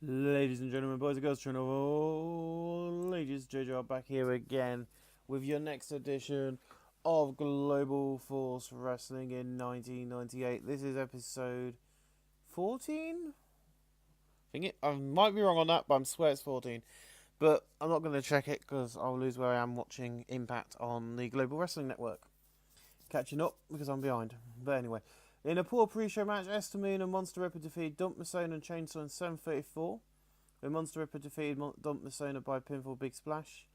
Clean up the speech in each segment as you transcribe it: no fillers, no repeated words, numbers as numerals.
Ladies and gentlemen, boys and girls, children of all ages, JoJo back here again with your next edition of Global Force Wrestling in 1998. This is episode 14? I might be wrong on that, but I swear it's 14. But I'm not going to check it because I'll lose where I am watching Impact on the Global Wrestling Network. Catching up because I'm behind. But anyway, in a poor pre-show match, Estamine and Monster Ripper defeat Dump Masona and Chainsaw in 7:34. When Monster Ripper defeated Dump Masona by pinfall Big Splash.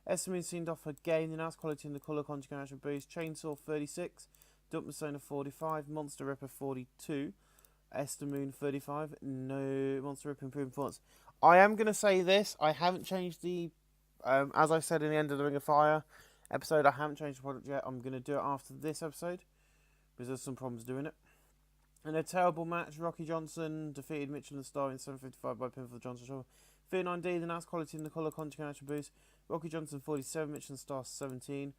Estamine seemed off again, the announced quality in the colour conjugation boost. Chainsaw 36, Dump Masona 45, Monster Ripper 42, Estamine 35, no Monster Ripper improved performance. I am going to say this, I haven't changed the, as I said in the end of the Ring of Fire episode, I haven't changed the product yet. I'm going to do it after this episode, because there's some problems doing it. In a terrible match, Rocky Johnson defeated Mitchell and Starr in 7:55 by pinfall Johnson Shaw. 39D, the announced quality in the colour conjugation boost. Rocky Johnson 47, Mitchell and Starr 17.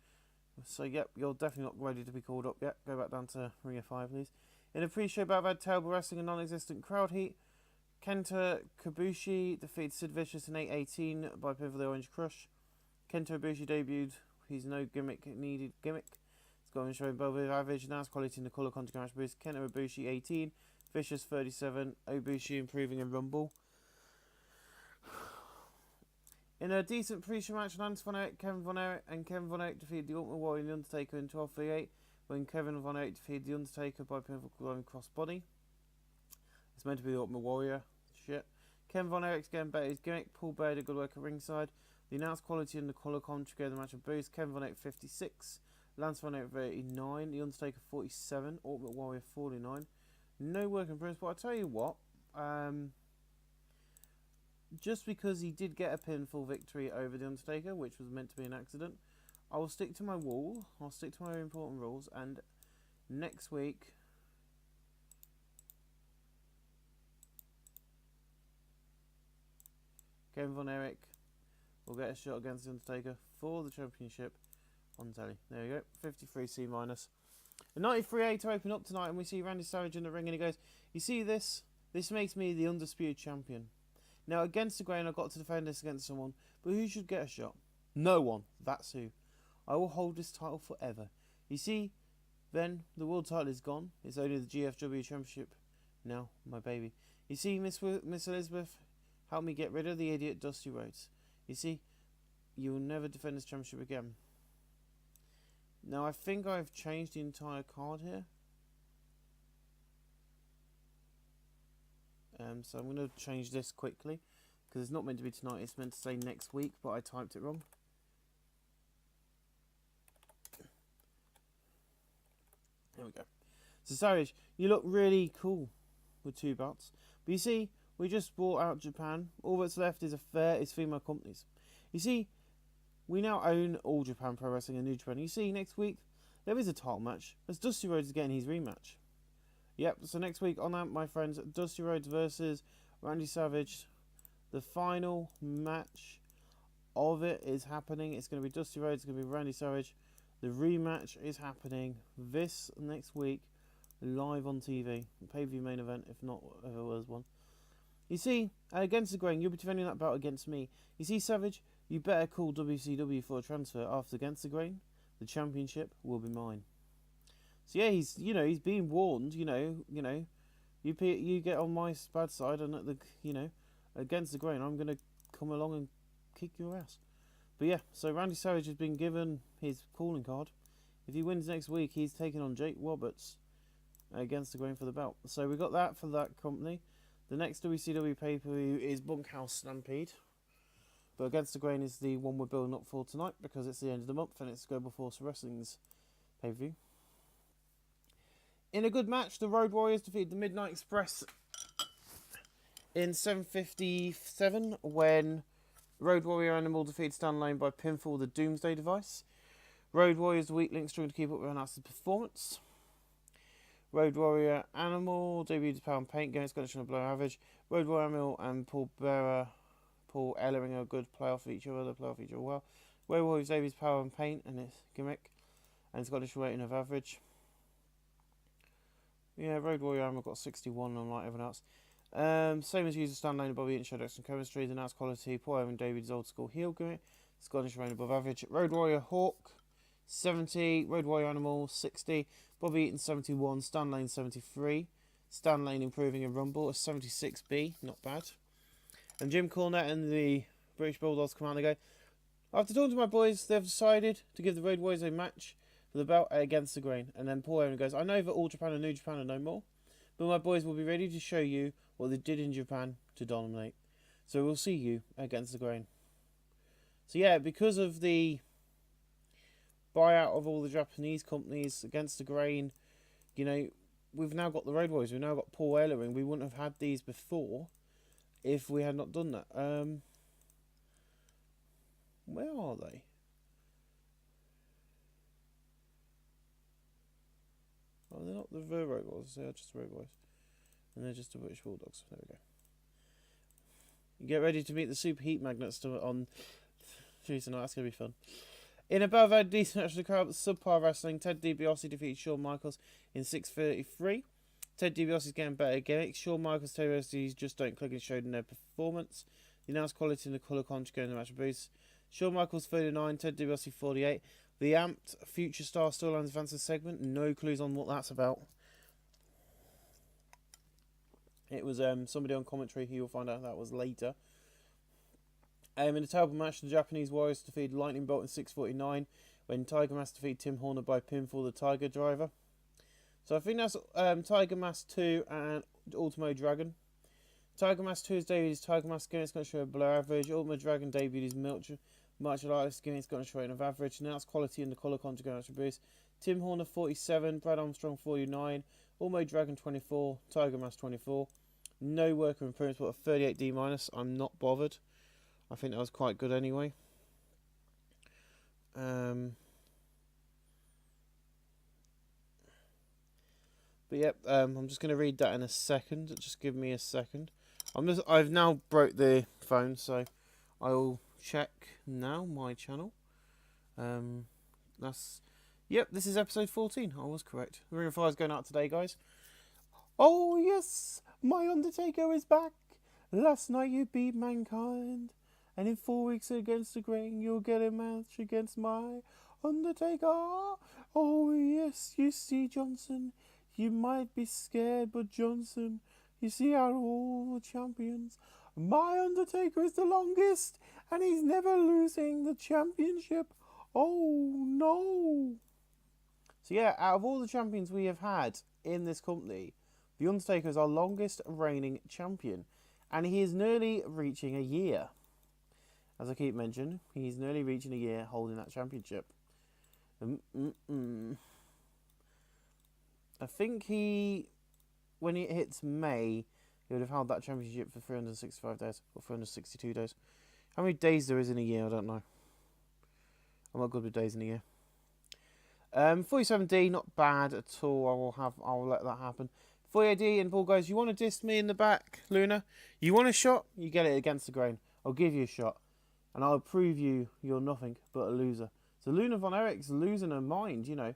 So, yep, you're definitely not ready to be called up yet. Go back down to Ring of Fire, please. In a pre-show bout, I've had terrible wrestling and non-existent crowd heat. Kenta Kabushi defeated Sid Vicious in 8:18 by pinfall the Orange Crush. Kenta Ibushi debuted his no gimmick needed gimmick. Going showing both average, announced quality in the colour conjugation boost. Kenta Ibushi 18, Vicious 37, Ibushi improving in Rumble. In a decent pre-show match, Lance Von Erich, Kevin Von Erich, and Kevin Von Erich defeated the Ultimate Warrior and The Undertaker in 12:38, when Kevin Von Erich defeated The Undertaker by pinfall glowing crossbody. It's meant to be the Ultimate Warrior. Shit. Kevin Von Erich's getting better his gimmick. Paul Bear did good work at ringside. The announced quality in the colour conjugated the match of boost. Kevin Von Erich 56. Lance Von Erich 89, The Undertaker 47, Ultimate Warrior 49. No work in progress, but I'll tell you what, just because he did get a pinfall victory over The Undertaker, which was meant to be an accident, I will stick to my wall, I'll stick to my important rules, and next week, Kevin Von Erich will get a shot against The Undertaker for the championship on telly. There we go. 53C minus. A 93A to open up tonight, and we see Randy Savage in the ring, and he goes, "You see this? This makes me the undisputed champion. Now, against the grain, I've got to defend this against someone, but who should get a shot? No one. That's who. I will hold this title forever. You see, then the world title is gone. It's only the GFW championship now, my baby. You see, Miss Elizabeth, help me get rid of the idiot Dusty Rhodes. You see, you will never defend this championship again." Now, I think I've changed the entire card here. So I'm going to change this quickly, because it's not meant to be tonight, it's meant to say next week, but I typed it wrong. There we go. So, Savage, you look really cool with 2 belts. But you see, we just bought out Japan. All that's left is female companies. You see, we now own All Japan Pro Wrestling and New Japan. You see, next week, there is a title match, as Dusty Rhodes is getting his rematch. Yep, so next week on that, my friends, Dusty Rhodes versus Randy Savage. The final match of it is happening. It's going to be Dusty Rhodes, it's going to be Randy Savage. The rematch is happening this next week, live on TV. Pay-per-view main event, if not, if there was one. You see, against the grain, you'll be defending that bout against me. You see, Savage, you better call WCW for a transfer after against the grain. The championship will be mine. So yeah, he's being warned. You get on my bad side, and against the grain, I'm gonna come along and kick your ass. But yeah, so Randy Savage has been given his calling card. If he wins next week, he's taking on Jake Roberts against the grain for the belt. So we got that for that company. The next WCW pay-per-view is Bunkhouse Stampede. But against the grain is the one we're building up for tonight, because it's the end of the month and it's Global Force Wrestling's pay-per-view. In a good match, the Road Warriors defeated the Midnight Express in 7:57 when Road Warrior Animal defeated Stan Lane by pinfall the Doomsday Device. Road Warriors, the weak link, struggled to keep up with Anas's performance. Road Warrior Animal debuted as Power and Paint, getting Scottish on a below average. Road Warrior Animal and Paul Ellering are good, play off each other, well. Road Warriors debuted Power and Paint and its gimmick, and Scottish rating of average. Yeah, Road Warrior Animal got 61, unlike everyone else. Same as usual, Stan Lane, Bobby Eaton, showed excellent chemistry. The announced quality, Paul Owen David's old school heel gimmick. Scottish Reign above average. Road Warrior Hawk, 70. Road Warrior Animal, 60. Bobby Eaton, 71. Stan Lane, 73. Stan Lane improving in Rumble, a 76B, not bad. And Jim Cornette and the British Bulldogs come out and go, after talking to my boys, they've decided to give the Road Warriors a match for the belt against the grain. And then Paul Owen goes, I know that All Japan and New Japan are no more, but my boys will be ready to show you what they did in Japan to dominate. So we'll see you against the grain. So yeah, because of the buyout of all the Japanese companies against the grain, you know, we've now got the Road Warriors. We've now got Paul Ellering. We wouldn't have had these before if we had not done that. Where are they? Oh, they're not the Road Warriors. They're just the Road Warriors. And they're just the British Bulldogs. There we go. You get ready to meet the Super Heat Magnets on Tuesday night. That's going to be fun. In above a decent match of the crowd, subpar wrestling, Ted DiBiase defeated Shawn Michaels in 6:33. Ted DiBiase's getting better gimmicks. Shawn Michaels' TEW just don't click and showed in their performance. The announced quality in the colour conjugate in the match of boost. Shawn Michaels 39, Ted DiBiase 48. The amped Future Star Storylines Advances segment, no clues on what that's about. It was somebody on commentary who you'll find out that was later. In a terrible match, the Japanese Warriors defeated Lightning Bolt in 6:49 when Tiger Mask defeated Tim Horner by pinfall, the Tiger Driver. So I think that's Tiger Mask 2 and Ultimo Dragon. Tiger Mask 2 is debuted his Tiger Mask skin, it's going to show a below average. Ultimo Dragon debuted his martial artist skin, it's going to show an average. Now it's quality in the colour conjugate attributes. Tim Horner 47, Brad Armstrong 49, Ultimo Dragon 24, Tiger Mask 24. No worker improvements, but a 38D minus. I'm not bothered. I think that was quite good anyway. But yep, I'm just going to read that in a second. Just give me a second. I've now broke the phone, so I will check now my channel. Yep, this is episode 14. I was correct. The Ring of Fire is going out today, guys. Oh yes, my Undertaker is back. Last night you beat Mankind. And in 4 weeks against the grain, you'll get a match against my Undertaker. Oh yes, you see Johnson, you might be scared, but Johnson, you see out of all the champions, my Undertaker is the longest, and he's never losing the championship. Oh no. So yeah, out of all the champions we have had in this company, the Undertaker is our longest reigning champion. And he is nearly reaching a year. As I keep mentioning, he's nearly reaching a year holding that championship. I think when it hits May, he would have held that championship for 365 days, or 362 days. How many days there is in a year, I don't know. I'm not good with days in a year. 47D, not bad at all. I'll let that happen. 48D and Paul goes, you want to diss me in the back, Luna? You want a shot? You get it against the grain. I'll give you a shot. And I'll prove you're nothing but a loser. So Luna Von Erich's losing her mind, you know.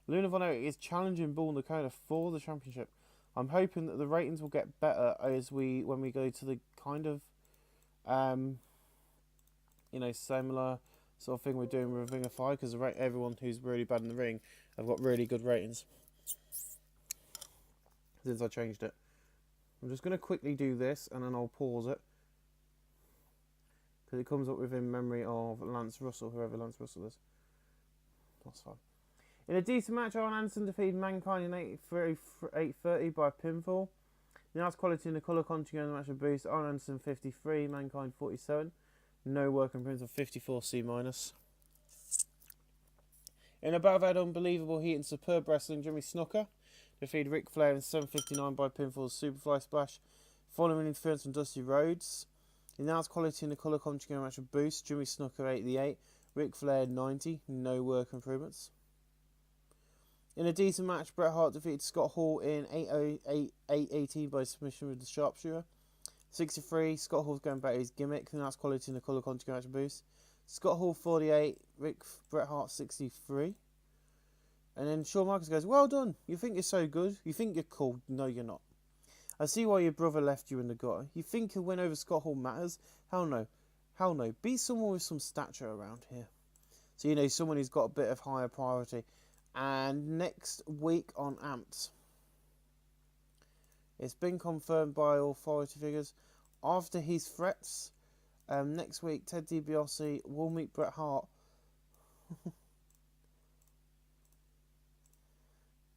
Luna Von Erich is challenging Bull Nakota for the championship. I'm hoping that the ratings will get better when we go to the kind of, similar sort of thing we're doing with Ring of Fire, because everyone who's really bad in the ring have got really good ratings since I changed it. I'm just going to quickly do this and then I'll pause it, because it comes up within memory of Lance Russell, whoever Lance Russell is. That's fine. In a decent match, Arn Anderson defeated Mankind in 8:30 by pinfall. The announced quality in the colour conjugate in the match of boost. Arn Anderson 53, Mankind 47. No work improvements of 54C minus. In a battle of unbelievable heat and superb wrestling, Jimmy Snuka defeated Ric Flair in 7:59 by pinfall's Superfly Splash, following interference from Dusty Rhodes. The announced quality in the colour conjugate in the match of boost. Jimmy Snuka 88, Ric Flair 90. No work improvements. In a decent match, Bret Hart defeated Scott Hall in 8:18 by submission with the sharpshooter. 63, Scott Hall's going back to his gimmick. The announced quality in the colour conjugate match boost. Scott Hall 48, Bret Hart 63. And then Shawn Michaels goes, well done, you think you're so good, you think you're cool, no you're not. I see why your brother left you in the gutter. You think he'll win over Scott Hall matters? Hell no. Hell no. Be someone with some stature around here. So, you know, someone who's got a bit of higher priority. And next week on Amped, it's been confirmed by authority figures. After his threats, next week, Ted DiBiase will meet Bret Hart.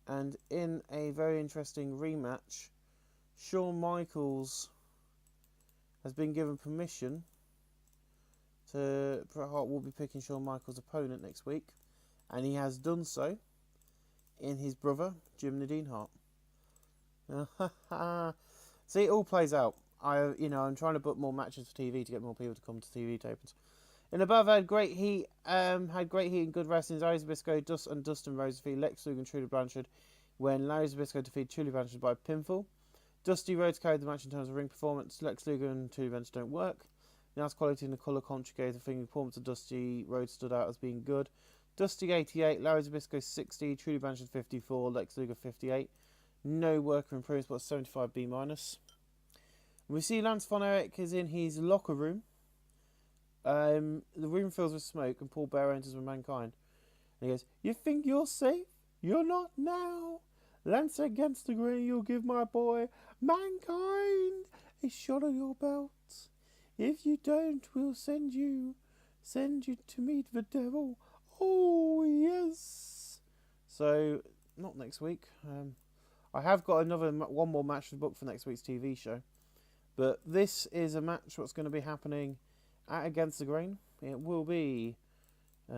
And in a very interesting rematch, Shawn Michaels has been given permission to... Bret Hart will be picking Shawn Michaels' opponent next week. And he has done so in his brother, Jim Nadine Hart. See, it all plays out. I'm trying to book more matches for TV to get more people to come to TV tapings. In above, had great heat and good wrestling. Larry Zbyszko, Dustin Rhodes defeated Lex Luger and Trudy Blanchard when Larry Zbyszko defeated Trudy Blanchard by pinfall. Dusty Rhodes carried the match in terms of ring performance. Lex Luger and Trudy Blanchard don't work. The nice quality in the colour contributed. The finger performance of Dusty Rhodes stood out as being good. Dusty 88, Larry Zbyszko 60, Trudy Blanchard 54, Lex Luger 58. No worker improvements, but 75 B-. We see Lance Von Erich is in his locker room. The room fills with smoke and Paul Bearer enters with Mankind. And he goes, "You think you're safe? You're not now. Lance against the grain, you'll give my boy Mankind a shot of your belt. If you don't, we'll send you to meet the devil. Oh, yes." So, not next week. I have got one more match to book for next week's TV show. But this is a match what's going to be happening at Against the Grain. It will be... is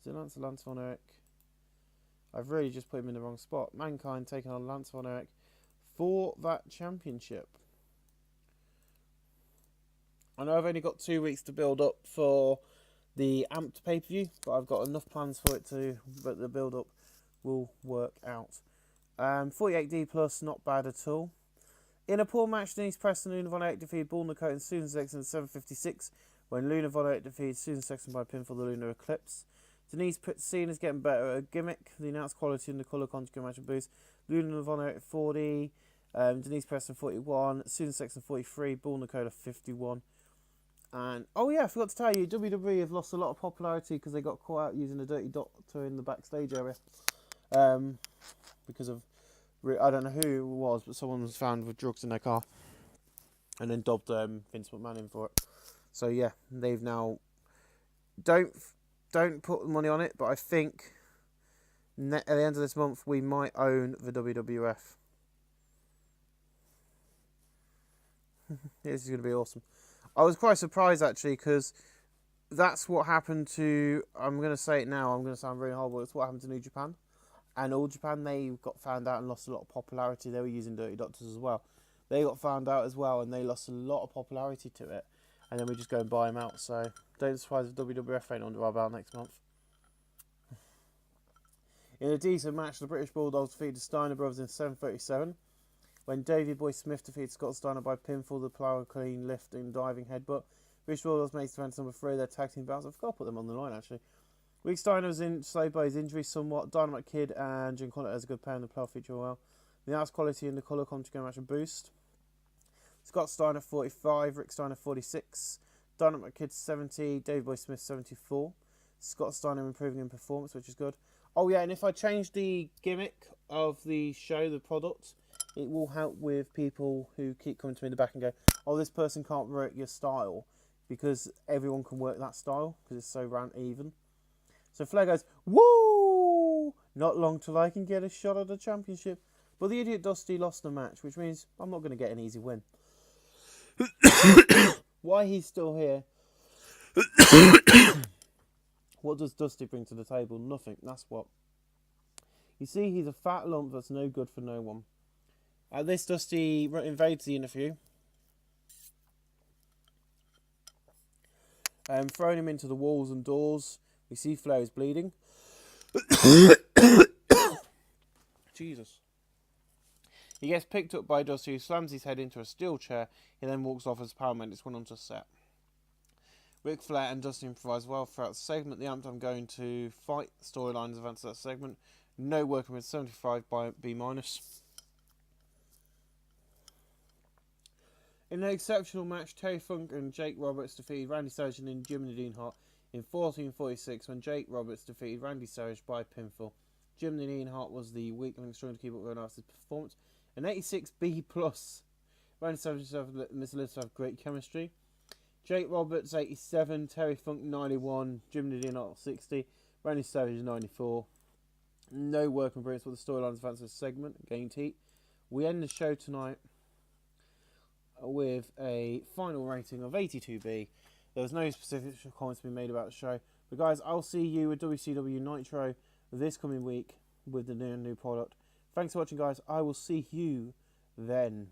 it Lance Von Erich? I've really just put him in the wrong spot. Mankind taking on Lance Von Erich for that championship. I know I've only got 2 weeks to build up for the Amped pay-per-view, but I've got enough plans for it but the build-up will work out. 48D plus, not bad at all. In a poor match, Denise Preston and Luna Von Erich defeated Bull Nicole and Susan Sexton at 7:56 when Luna Von Erich defeated Susan Sexton by pinfall the Lunar Eclipse. Denise Preston is getting better at a gimmick. The announced quality in the colour conjugate match boost. Luna Von Erich 40, Denise Preston 41, Susan Sexton 43, Bull Nicole 51. And, oh yeah, I forgot to tell you, WWE have lost a lot of popularity because they got caught out using a dirty doctor in the backstage area. Because of, I don't know who it was, but someone was found with drugs in their car and then dobbed Vince McMahon in for it. So yeah, they've now, don't put money on it, but I think at the end of this month we might own the WWF. This is going to be awesome. I was quite surprised actually because that's what happened to, I'm going to say it now, I'm going to sound really horrible, it's what happened to New Japan. And All Japan, they got found out and lost a lot of popularity. They were using Dirty Doctors as well. They got found out as well and they lost a lot of popularity to it. And then we just go and buy them out. So don't be surprised if WWF ain't under our belt next month. In a decent match, the British Bulldogs defeated the Steiner Brothers in 7:37. When Davey Boy Smith defeated Scott Steiner by pinfall, the power clean, lift and diving headbutt. British Bulldogs made defense number 3 of their tag team bouts. I forgot to put them on the line actually. Rick Steiner was slowed by his injury somewhat. Dynamite Kid and Jim Cornette has a good pair in the playoff feature well. The house quality in the colour conjugate match a boost. Scott Steiner 45, Rick Steiner 46, Dynamite Kid 70, Davey Boy Smith 74. Scott Steiner improving in performance, which is good. Oh yeah, and if I change the gimmick of the show, the product, it will help with people who keep coming to me in the back and go, "Oh, this person can't work your style," because everyone can work that style because it's so round even. So Flair goes, "Woo! Not long till I can get a shot at the championship." But the Idiot Dusty lost the match, which means I'm not going to get an easy win. Why he's still here? What does Dusty bring to the table? Nothing. That's what. You see, he's a fat lump that's no good for no one. At this, Dusty invades the interview. Throwing him into the walls and doors. We see Flair is bleeding. Jesus. He gets picked up by Dusty, who slams his head into a steel chair. He then walks off as paramedics went onto set. Ric Flair and Dusty improvise well throughout the segment. The Amped I'm going to fight storylines advance that segment. No working with 75 by B-. In an exceptional match, Terry Funk and Jake Roberts defeated Randy Savage and Jim Nadine Hart in 14:46 when Jake Roberts defeated Randy Savage by pinfall. Jim Nadine Hart was the weak link struggling to keep up with after his performance. An 86B+. Randy Savage and Miss Liz have great chemistry. Jake Roberts 87, Terry Funk 91, Jim Nadine Hart 60, Randy Savage 94. No work improvements for the storylines advance this segment. Gained heat. We end the show tonight with a final rating of 82B. There was no specific comments to be made about the show. But guys, I'll see you with WCW Nitro this coming week with the new product. Thanks for watching, guys. I will see you then.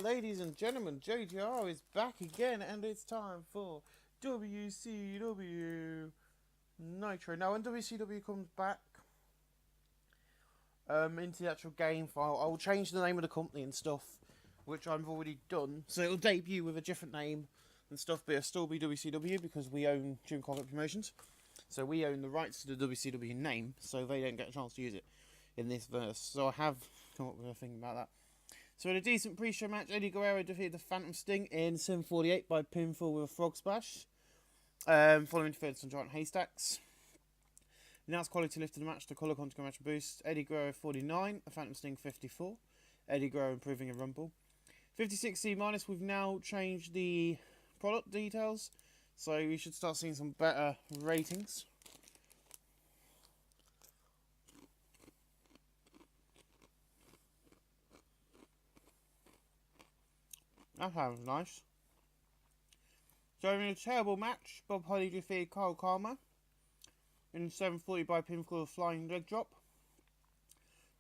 Ladies and gentlemen, JGR is back again, and it's time for WCW Nitro. Now, when WCW comes back into the actual game file, I will change the name of the company and stuff, which I've already done. So it'll debut with a different name and stuff, but it'll still be WCW because we own Jim Crockett Promotions. So we own the rights to the WCW name, so they don't get a chance to use it in this verse. So I have come up with a thing about that. So in a decent pre-show match, Eddie Guerrero defeated the Phantom Sting in 7:48 by pinfall with a frog splash, following interference on Giant Haystacks. Announced quality lifted the match to colour contra match boost. Eddie Guerrero 49, a Phantom Sting 54. Eddie Guerrero improving a rumble. 56C-, we've now changed the product details, so we should start seeing some better ratings. That sounds nice. So in a terrible match, Bob Holly defeated Kyle Karma in 7:40 by pinfall with a flying leg drop.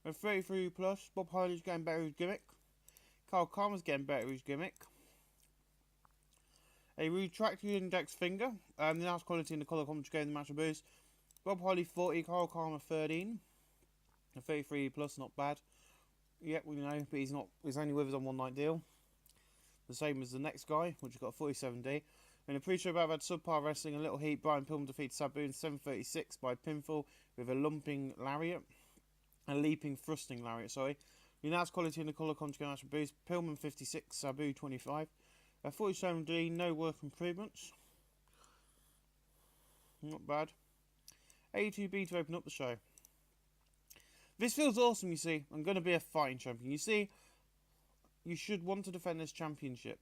At 33+, Bob Holly's getting better with his gimmick. Kyle Karma's getting better with his gimmick. A retracted index finger. The nice quality in the colour commentary gave the match a boost. Bob Holly 40, Kyle Karma 13. A 33+, not bad. Yep, we know, but he's only with us on one night deal. The same as the next guy, which has got a 47D. In a pre-show about subpar wrestling, a little heat, Brian Pillman defeated Sabu in 7:36 by pinfall with a leaping thrusting lariat, sorry. The announced quality in the colour commentary match boost. Pillman 56, Sabu 25. A 47D, no work improvements. Not bad. 82B to open up the show. This feels awesome, you see. I'm going to be a fighting champion. You see, you should want to defend this championship.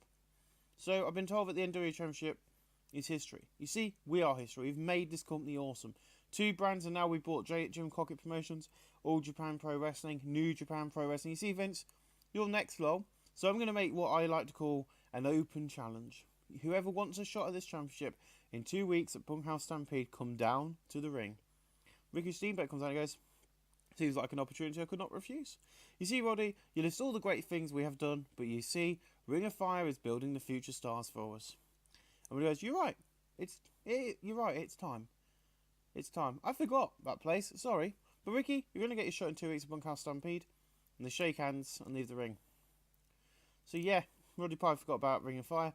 So, I've been told that the NWA Championship is history. You see, we are history. We've made this company awesome. 2 brands, and now we bought Jim Crockett Promotions, All Japan Pro Wrestling, New Japan Pro Wrestling. You see, Vince, you're next, lol. So I'm going to make what I like to call an open challenge. Whoever wants a shot at this championship in 2 weeks at Bunkhouse Stampede, come down to the ring. Ricky Steamboat comes out and goes, seems like an opportunity I could not refuse. You see, Roddy, you list all the great things we have done, but you see, Ring of Fire is building the future stars for us. And he goes, you're right. You're right, it's time. It's time. I forgot that place, sorry. But Ricky, you're going to get your shot in 2 weeks at Bunkhouse Stampede. And they shake hands and leave the ring. So yeah, Roddy Piper forgot about Ring of Fire.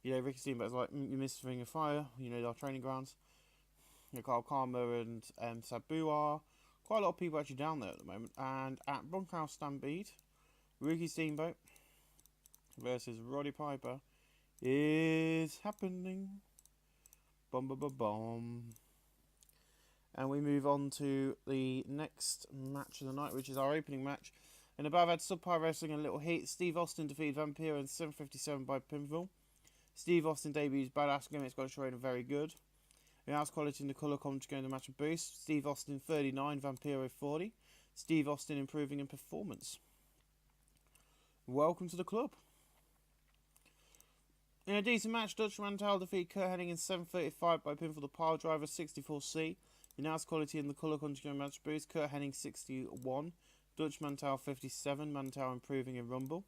You know, Ricky Steamboat's like, you missed Ring of Fire. You know, our training grounds. You know, Kyle Karma and Sabu are. Quite a lot of people actually down there at the moment. And at Bunkhouse Stampede, Ricky Steamboat versus Roddy Piper is happening. Bum bum bum bum. And we move on to the next match of the night, which is our opening match. In the above had subpar wrestling and a little heat. Steve Austin defeated Vampiro in 7:57 by pinfall. Steve Austin debuts badass gimmick, got shown very good. The house quality in the colour commentary going to match a boost. Steve Austin 39, Vampiro 40. Steve Austin improving in performance. Welcome to the club. In a decent match, Dutch Mantel defeated Kurt Hennig in 7:35 by pinfall the pile driver 64C. The house quality in the colour commentary going to match a boost. Kurt Hennig 61. Dutch Mantel 57. Mantel improving in Rumble.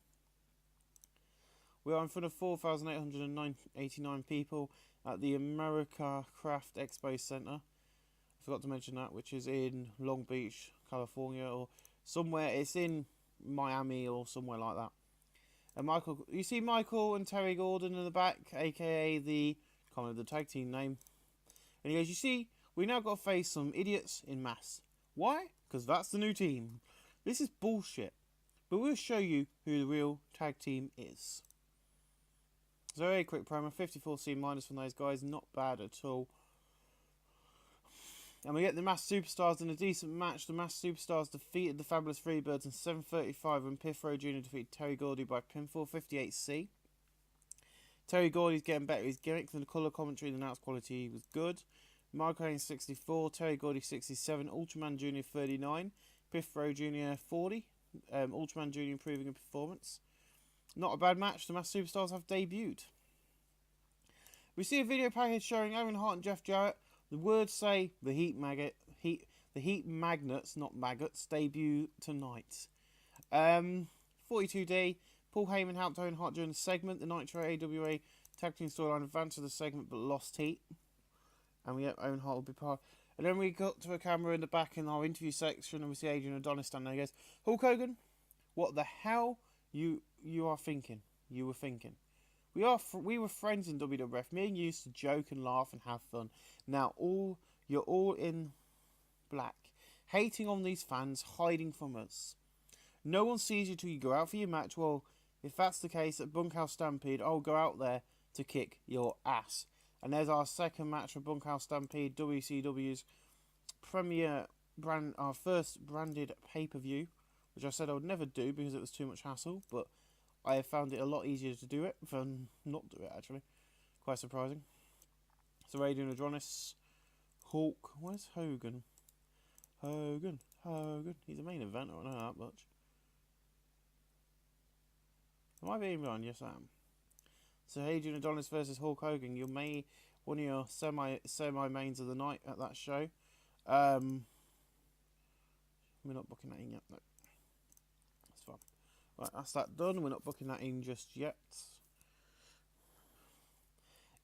We are in front of 4,889 people at the America Craft Expo Center. I forgot to mention that, which is in Long Beach, California, or somewhere. It's in Miami or somewhere like that. And you see Michael and Terry Gordon in the back, aka the, can't remember the tag team name. And he goes, you see, we now got to face some idiots in mass. Why? Because that's the new team. This is bullshit. But we'll show you who the real tag team is. So very quick promo, 54 C- from those guys, not bad at all. And we get the Masked Superstars in a decent match. The Masked Superstars defeated the Fabulous Freebirds in 7:35 when Piff Row Jr. defeated Terry Gordy by pinfall, 58C. Terry Gordy's getting better. His gimmick, the colour commentary, the announce quality was good. Michael Haynes 64, Terry Gordy 67, Ultraman Jr. 39, Piff Row Jr. 40. Ultraman Jr. improving in performance. Not a bad match. The Masked Superstars have debuted. We see a video package showing Owen Hart and Jeff Jarrett. The words say the Heat Magnets, not maggots, debut tonight. 42D. Paul Heyman helped Owen Hart during the segment. The Nitro AWA tag team storyline advanced to the segment but lost heat. And we Owen Hart will be part. And then we got to a camera in the back in our interview section and we see Adrian Adonis standing there. He goes, Hulk Hogan, what the hell you are thinking? You were thinking. We were friends in WWF. Me and you used to joke and laugh and have fun. Now you're all in black, hating on these fans, hiding from us. No one sees you till you go out for your match. Well, if that's the case at Bunkhouse Stampede, I'll go out there to kick your ass. And there's our second match for Bunkhouse Stampede, WCW's premier brand, our first branded pay-per-view, which I said I would never do because it was too much hassle, but I have found it a lot easier to do it than not do it, actually. Quite surprising. So Adrian Adonis, Hulk, where's Hogan? Hogan. He's a main eventer, I know that much. Am I being wrong? Yes, I am. So Adrian Adonis versus Hulk Hogan. You may one of your semi mains of the night at that show. We're not booking that in yet. No, that's fine. Right, that's that done. We're not booking that in just yet.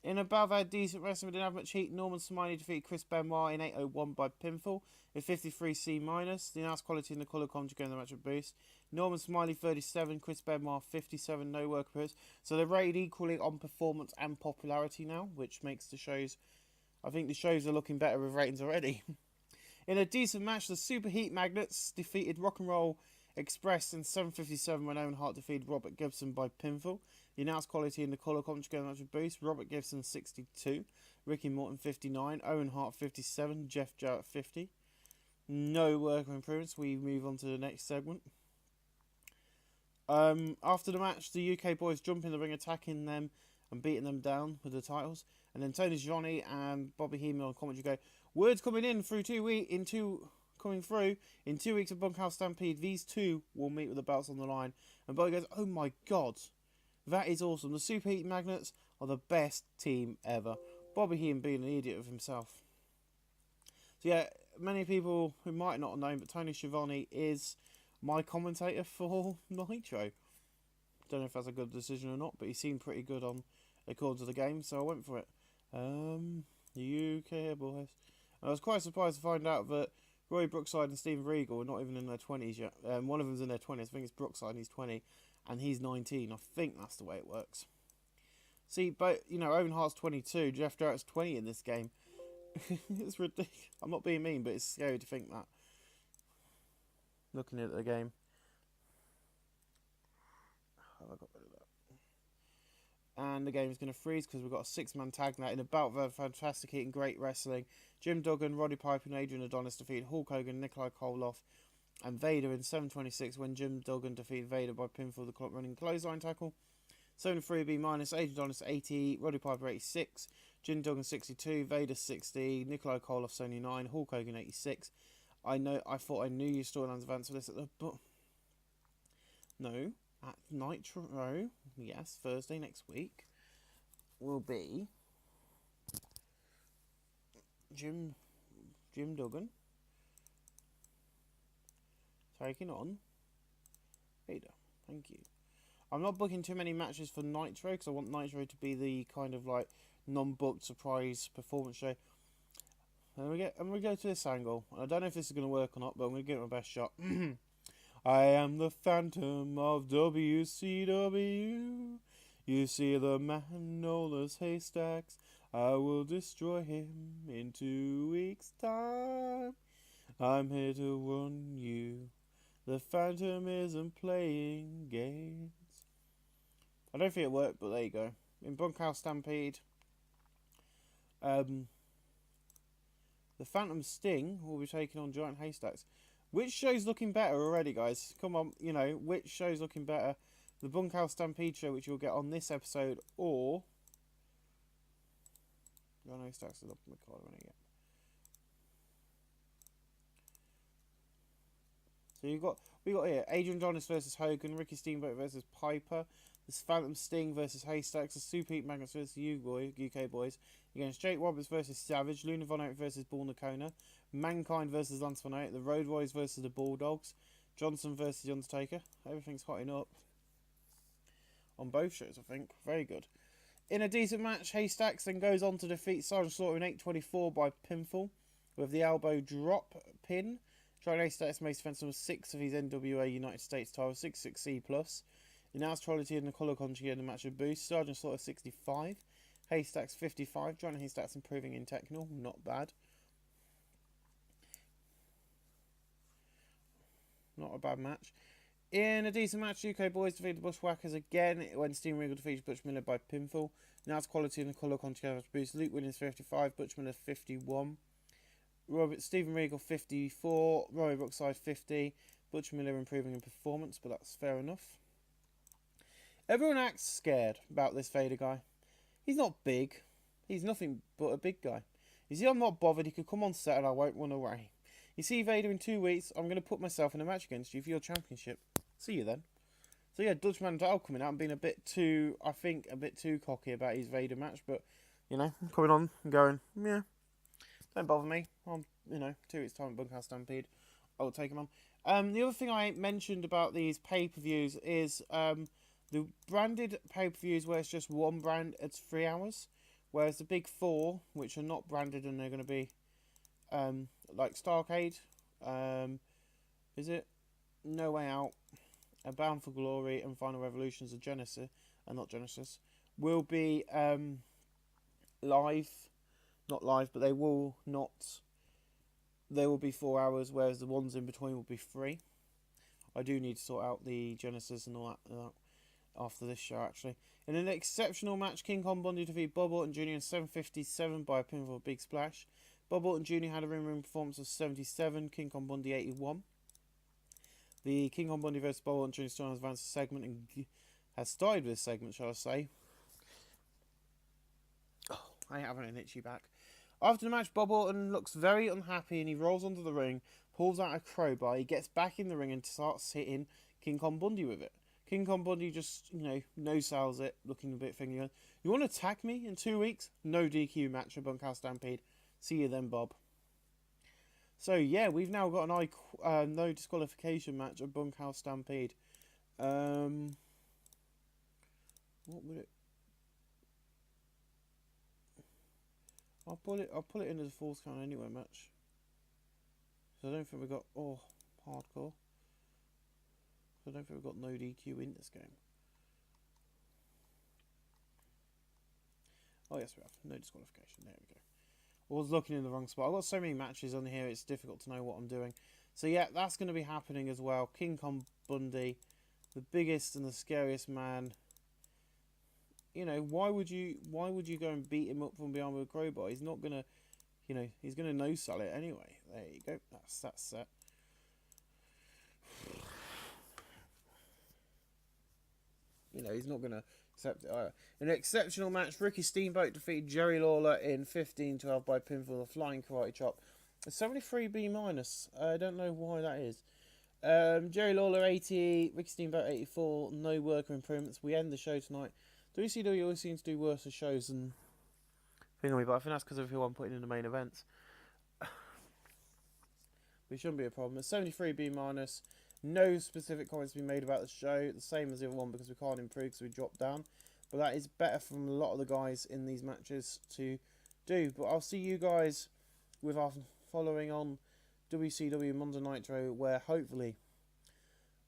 In above our decent wrestling, we didn't have much heat. Norman Smiley defeated Chris Benoit in 8:01 by pinfall with 53 C-. The announced quality in the colour commentary gave the match a boost. Norman Smiley 37, Chris Benoit 57, no work appearance. So they're rated equally on performance and popularity now, which makes the shows... I think the shows are looking better with ratings already. In a decent match, the Super Heat Magnets defeated Rock and Roll Express in 7:57 when Owen Hart defeated Robert Gibson by pinfall. The announced quality in the colour commentary gave the match a boost. Robert Gibson 62, Ricky Morton 59, Owen Hart 57, Jeff Jarrett 50. No work improvements. We move on to the next segment. After the match, the UK boys jump in the ring, attacking them and beating them down with the titles. And then Tony Schiavone and Bobby Heenan on commentary go, words coming in through 2 weeks, in 2 weeks of Bunkhouse Stampede, these two will meet with the belts on the line. And Bobby goes, oh my god, that is awesome. The Super Heat Magnets are the best team ever. Bobby Heenan being an idiot of himself. So yeah, many people who might not have known, but Tony Schiavone is my commentator for Nitro. Don't know if that's a good decision or not, but he seemed pretty good on according to the game, so I went for it. The UK boys. And I was quite surprised to find out that Roy Brookside and Steven Regal are not even in their 20s yet. One of them's in their 20s. I think it's Brookside and he's 20, and he's 19. I think that's the way it works. See, but you know, Owen Hart's 22, Jeff Jarrett's 20 in this game. It's ridiculous. I'm not being mean, but it's scary to think that. Looking at the game. How have I got rid of that? And the game is going to freeze because we've got a 6-man tag now in a bout of fantastic heat and great wrestling. Jim Duggan, Roddy Piper and Adrian Adonis defeated Hulk Hogan, Nikolai Koloff and Vader in 7:26 when Jim Duggan defeated Vader by pinfall the clock running clothesline tackle. 73B minus, Adrian Adonis 80, Roddy Piper 86, Jim Duggan 62, Vader 60, Nikolai Koloff 79, Hulk Hogan 86. I thought I knew your storylines advance for this at the... But no, at Nitro, yes, Thursday next week, will be Jim Duggan taking on Vader. Thank you. I'm not booking too many matches for Nitro because I want Nitro to be the kind of like non-booked surprise performance show. And we go to this angle. I don't know if this is going to work or not, but I'm going to give it my best shot. I am the Phantom of WCW. You see the man, all those haystacks. I will destroy him in 2 weeks' time. I'm here to warn you. The Phantom isn't playing games. I don't think it worked, but there you go. in Bunkhouse Stampede, the Phantom Sting will be taking on Giant Haystacks. Which show's looking better already, guys? Come on, you know, which show's looking better? The Bunkhouse Stampede show, which you'll get on this episode, or Giant Haystacks is up in the card when I get. So we got here Adrian Adonis versus Hogan, Ricky Steamboat versus Piper, this Phantom Sting versus Haystacks, the Super Heat Magnets versus UK boys, against Jake Roberts versus Savage, Luna Von Eyck versus Bull Nakona, Mankind versus Lance Von Eyck, the Road Warriors versus the Bulldogs, Johnson versus The Undertaker. Everything's hotting up on both shows, I think. Very good. In a decent match, Haystacks then goes on to defeat Sergeant Slaughter in 8:24 by pinfall with the elbow drop pin. Giant Haystacks makes defense number 6 of his NWA United States title, 66C+. He announced Trolley in the colour country in the match of Boost. Sergeant Slaughter 65. Haystacks 55. Giant Haystacks improving in technical. Not bad. Not a bad match. In a decent match, UK boys defeated the Bushwhackers again when Steven Regal defeated Butch Miller by pinfall. Announced quality in the colour country match Boost. Luke Williams 55. Butch Miller 51. Steven Regal 54, Roy Brookside 50, Butch Miller improving in performance, but that's fair enough. Everyone acts scared about this Vader guy. He's not big. He's nothing but a big guy. You see, I'm not bothered. He could come on set and I won't run away. You see, Vader, in 2 weeks, I'm going to put myself in a match against you for your championship. See you then. So yeah, Dutchman Dow coming out and being a bit too cocky about his Vader match, but, you know, coming on and going, yeah. Don't bother me. I'm, 2 weeks' time at Bunkhouse Stampede. I'll take him on. The other thing I mentioned about these pay-per-views is the branded pay-per-views where it's just one brand, it's 3 hours. Whereas the big 4, which are not branded and they're going to be like Starcade, is it? No Way Out, Bound for Glory, and Final Revolutions of Genesis, not Genesis, will be live. Not live, but they will be 4 hours, whereas the ones in between will be 3. I do need to sort out the Genesis and all that after this show, actually. In an exceptional match, King Kong Bundy defeated Bob Orton Jr. in 7:57 by a pinfall Big Splash. Bob Orton Jr. had a ring performance of 77, King Kong Bundy 81. The King Kong Bundy vs. Bob Orton Jr. Storm advanced segment and has started with this segment, shall I say. Oh, I have an itchy back. After the match, Bob Orton looks very unhappy and he rolls onto the ring, pulls out a crowbar, he gets back in the ring and starts hitting King Kong Bundy with it. King Kong Bundy just, no-sells it, looking a bit thingy. You want to attack me in 2 weeks? No DQ match at Bunkhouse Stampede. See you then, Bob. So, yeah, we've now got an no disqualification match at Bunkhouse Stampede. What would it... I'll put it in as a Falls Count Anywhere match. So I don't think we've got hardcore. So I don't think we've got no DQ in this game. Oh yes, we have no disqualification. There we go. I was looking in the wrong spot. I've got so many matches on here. It's difficult to know what I'm doing. So yeah, that's going to be happening as well. King Kong Bundy, the biggest and the scariest man. Why would you go and beat him up from behind with a crowbar? He's not gonna, he's gonna no-sell it anyway. There you go. That's set. He's not gonna accept it either. In an exceptional match, Ricky Steamboat defeated Jerry Lawler in 15-12 by pinfall, a flying karate chop. A 73B-. I don't know why that is. Jerry Lawler 80, Ricky Steamboat 84. No worker improvements. We end the show tonight. WCW always seems to do worse at shows than Thingy, but I think that's because of who I'm putting in the main events. Which shouldn't be a problem. A 73B-. No specific comments to be made about the show. The same as the other one because we can't improve because we dropped down. But that is better from a lot of the guys in these matches to do. But I'll see you guys with our following on WCW Monday Nitro, where hopefully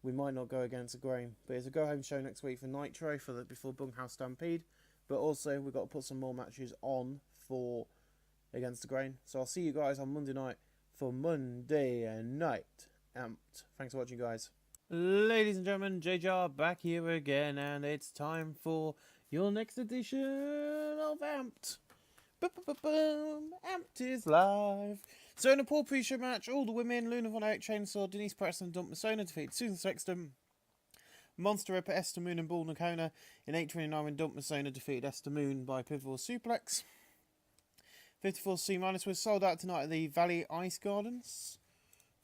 we might not go against the grain. But it's a go-home show next week for Nitro before Bunkhouse Stampede. But also we've got to put some more matches on for against the grain. So I'll see you guys on Monday night for Monday Night Amped. Thanks for watching, guys. Ladies and gentlemen, JJR back here again, and it's time for Your next edition of Amped. Amped is live. So in a poor pre-show match, all the women, Luna Von Erich, Chainsaw, Denise Preston, and Dump Masona defeated Susan Sexton, Monster Ripper, Esther Moon, and Bull Nakona in 8:29 when Dump Masona defeated Esther Moon by pivotal suplex. 54C- was sold out tonight at the Valley Ice Gardens.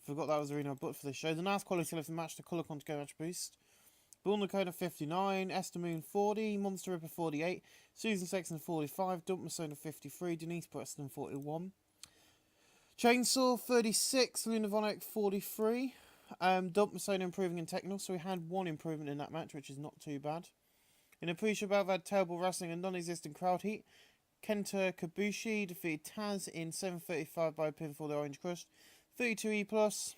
Forgot that was the arena I booked for this show. The nice quality of the match, the colour content match boost. Bull Nakona 59, Esther Moon 40, Monster Ripper 48, Susan Sexton 45, Dump Masona 53, Denise Preston 41. Chainsaw 36, Luna Von Erich 43. Dump Masona improving in technical, so we had one improvement in that match, which is not too bad. In a pre-show bout, we had terrible wrestling and non-existent crowd heat. Kenta Kabushi defeated Taz in 7:35 by pinfall the Orange Crush. 32E+.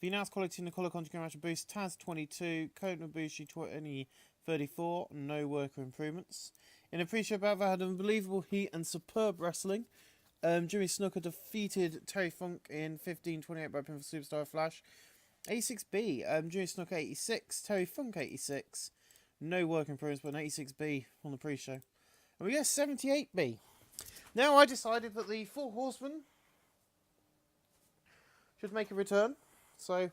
The announced quality in the colour conjugate match boost, Taz 22, Kota Ibushi 34, no worker improvements. In a pre-show bout, they had unbelievable heat and superb wrestling. Jimmy Snuka defeated Terry Funk in 15:28 by pinfall Superstar Flash. 86B, Jimmy Snuka 86, Terry Funk 86, no work improvements, but an 86B on the pre-show. And we get 78B. Now I decided that the Four Horsemen should make a return. So,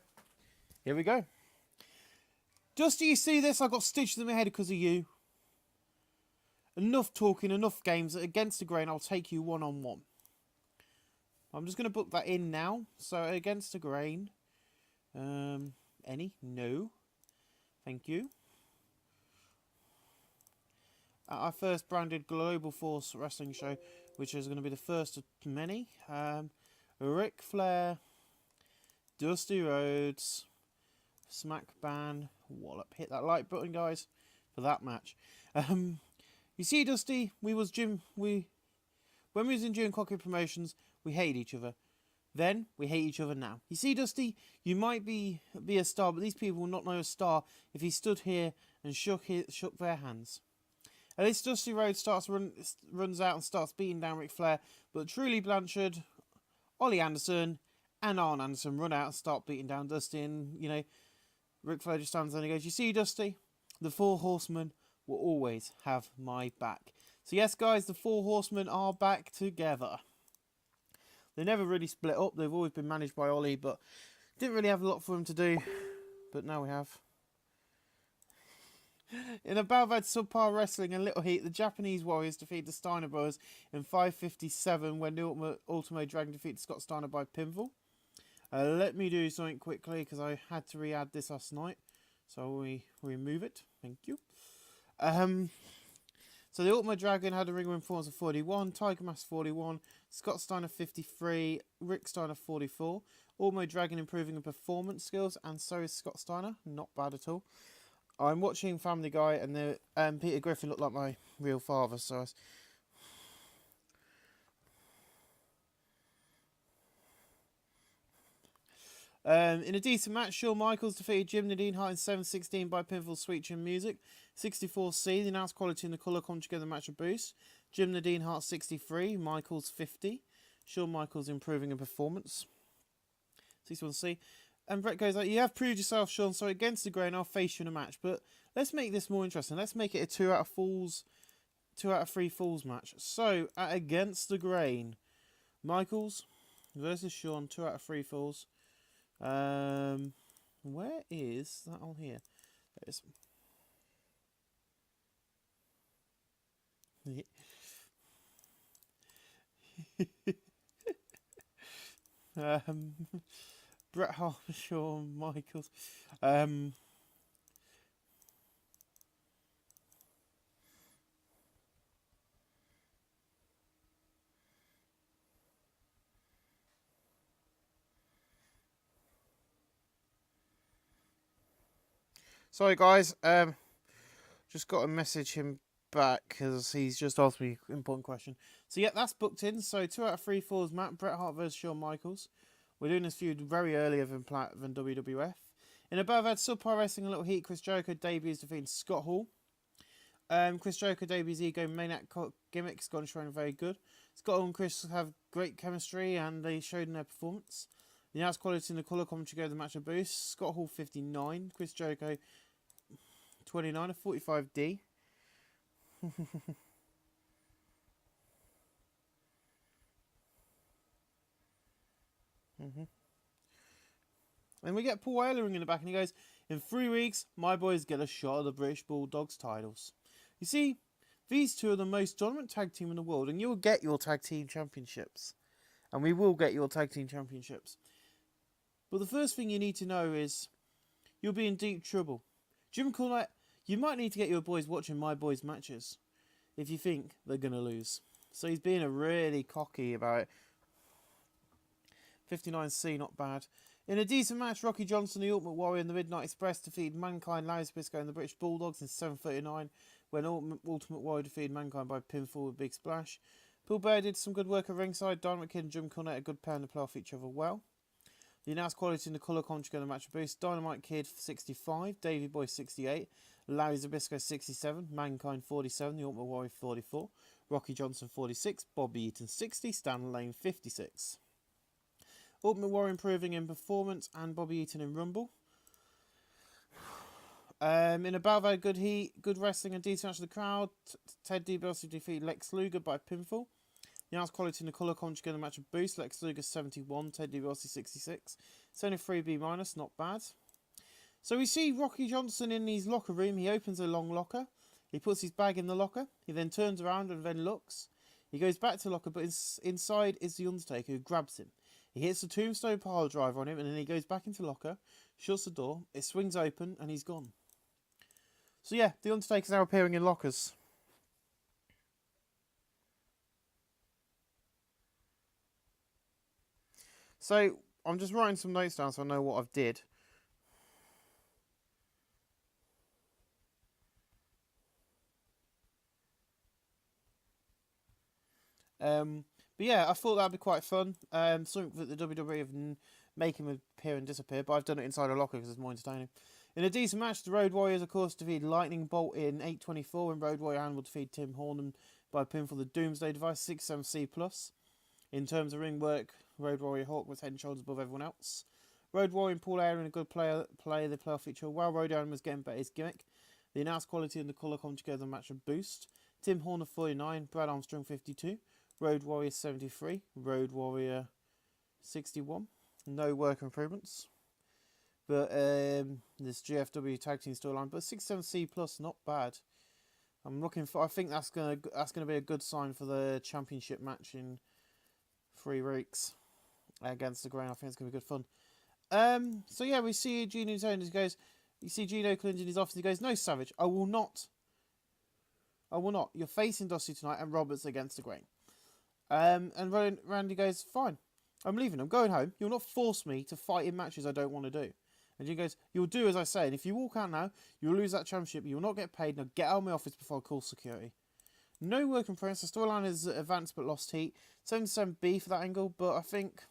here we go. Dusty, you see this? I got stitches in my head because of you. Enough talking, enough games. Against the grain, I'll take you one-on-one. I'm just going to book that in now. So, against the grain. Any? No. Thank you. At our first branded Global Force Wrestling show, which is going to be the first of many. Ric Flair, Dusty Rhodes, Smack Ban, Wallop. Hit that like button, guys, for that match. You see, Dusty, when we was in June Cocky Promotions, we hated each other. Then we hate each other now. You see, Dusty, you might be a star, but these people will not know a star if he stood here and shook their hands. At least Dusty Rhodes runs out and starts beating down Ric Flair, but Truly Blanchard, Ollie Anderson, and Arn Anderson run out and start beating down Dusty, and, you know, Ric Flair just stands there and he goes, you see, Dusty, the Four Horsemen will always have my back. So yes, guys, the Four Horsemen are back together. They never really split up. They've always been managed by Ollie, but didn't really have a lot for him to do. But now we have. In a bout of subpar wrestling and little heat, the Japanese Warriors defeated the Steiner Brothers in 5:57 when the Ultimo Dragon defeated Scott Steiner by pinfall. Let me do something quickly because I had to re-add this last night. So we remove it. Thank you. So the Ultimo Dragon had a ring win performance of 41, Tiger Mask 41, Scott Steiner 53, Rick Steiner 44. Ultimo Dragon improving in performance skills, and so is Scott Steiner. Not bad at all. I'm watching Family Guy, and Peter Griffin looked like my real father, so in a decent match, Shawn Michaels defeated Jim Nadine Hart in 7:16 by pinfall Sweet Chin Music. 64C, the announced quality and the colour come together match a boost. Jim Nadine Hart 63, Michaels 50. Shawn Michaels improving in performance. 61C. And Brett goes like, you have proved yourself, Shawn, so against the grain I'll face you in a match. But let's make this more interesting. Let's make it a 2 out of 3 falls match. So, at against the grain, Michaels versus Shawn, 2 out of 3 falls. Where is that on here? There it is. Bret Hart, Shawn Michaels. Sorry, guys. Just got to message him back because he's just asked me an important question. So, yeah, that's booked in. So, 2 out of 3 falls, Matt. Bret Hart versus Shawn Michaels. We're doing this feud very earlier than WWF. In a bout of subpar wrestling, a little heat, Chris Jericho debuts defeating Scott Hall. Chris Jericho debuts ego maniac gimmicks, gone showing very good. Scott Hall and Chris have great chemistry and they showed in their performance. The announced quality in the colour commentary gave the match a boost. Scott Hall 59, Chris Jericho 29, a 45D. And we get Paul Ehlering in the back, and he goes, in 3 weeks, my boys get a shot at the British Bulldogs titles. You see, these two are the most dominant tag team in the world, and you'll get your tag team championships. And we will get your tag team championships. But the first thing you need to know is, you'll be in deep trouble. Jim Cornette, you might need to get your boys watching my boys' matches if you think they're going to lose. So he's being a really cocky about it. 59C, not bad. In a decent match, Rocky Johnson, the Ultimate Warrior, and the Midnight Express defeated Mankind, Larry Zbyszko, and the British Bulldogs in 7:39, when Ultimate Warrior defeated Mankind by pinfall with Big Splash. Paul Bear did some good work at ringside. Dynamite Kid and Jim Cornette, a good pair, and they play off each other well. The announced quality in the colour commentary together match boost. Dynamite Kid 65, Davey Boy 68, Larry Zbyszko 67, Mankind 47, the Ultimate Warrior 44, Rocky Johnson 46, Bobby Eaton 60, Stan Lane 56. Ultimate Warrior improving in performance and Bobby Eaton in Rumble. In a battle of good heat, good wrestling and decent match of the crowd, Ted DiBiase defeated Lex Luger by pinfall. The announced quality in the colour commentary together match of boost. Lex Luger 71, Ted DiBiase 66. It's only 3B minus, not bad. So we see Rocky Johnson in his locker room. He opens a long locker. He puts his bag in the locker. He then turns around and then looks. He goes back to the locker, but inside is the Undertaker, who grabs him. He hits the tombstone pile driver on him, and then he goes back into the locker, shuts the door, it swings open, and he's gone. So yeah, the Undertaker's now appearing in lockers. So I'm just writing some notes down so I know what I've did. But yeah, I thought that'd be quite fun. Something that the WWE have make him appear and disappear, but I've done it inside a locker because it's more entertaining. In a decent match, the Road Warriors, of course, defeated Lightning Bolt in 8:24, and Road Warrior Animal defeated Tim Horn by pinfall the Doomsday Device 6-7C+. In terms of ring work, Road Warrior Hawk was head and shoulders above everyone else. Road Warrior and Paul Aaron, a good play the playoff feature, while Road Aaron was getting better his gimmick. The announced quality and the colour come together match of boost. Tim Horner 49, Brad Armstrong 52, Road Warrior 73, Road Warrior 61. No work improvements. But this GFW tag team storyline, but 6-7C+, not bad. I'm looking for. I think that's gonna be a good sign for the championship match in 3 weeks against the Grain. I think it's gonna be good fun. So yeah, we see Gino Jones goes. You see Gino Clinton in his office. He goes, "No, Savage, I will not. I will not. You're facing Dusty tonight and Roberts against the Grain." And Randy goes, "Fine, I'm leaving. I'm going home. You'll not force me to fight in matches I don't want to do." And Gino goes, "You'll do as I say. And if you walk out now, you'll lose that championship. You will not get paid. Now get out of my office before I call security." No work in progress. The storyline is advanced but lost heat. 77B for that angle, but I think...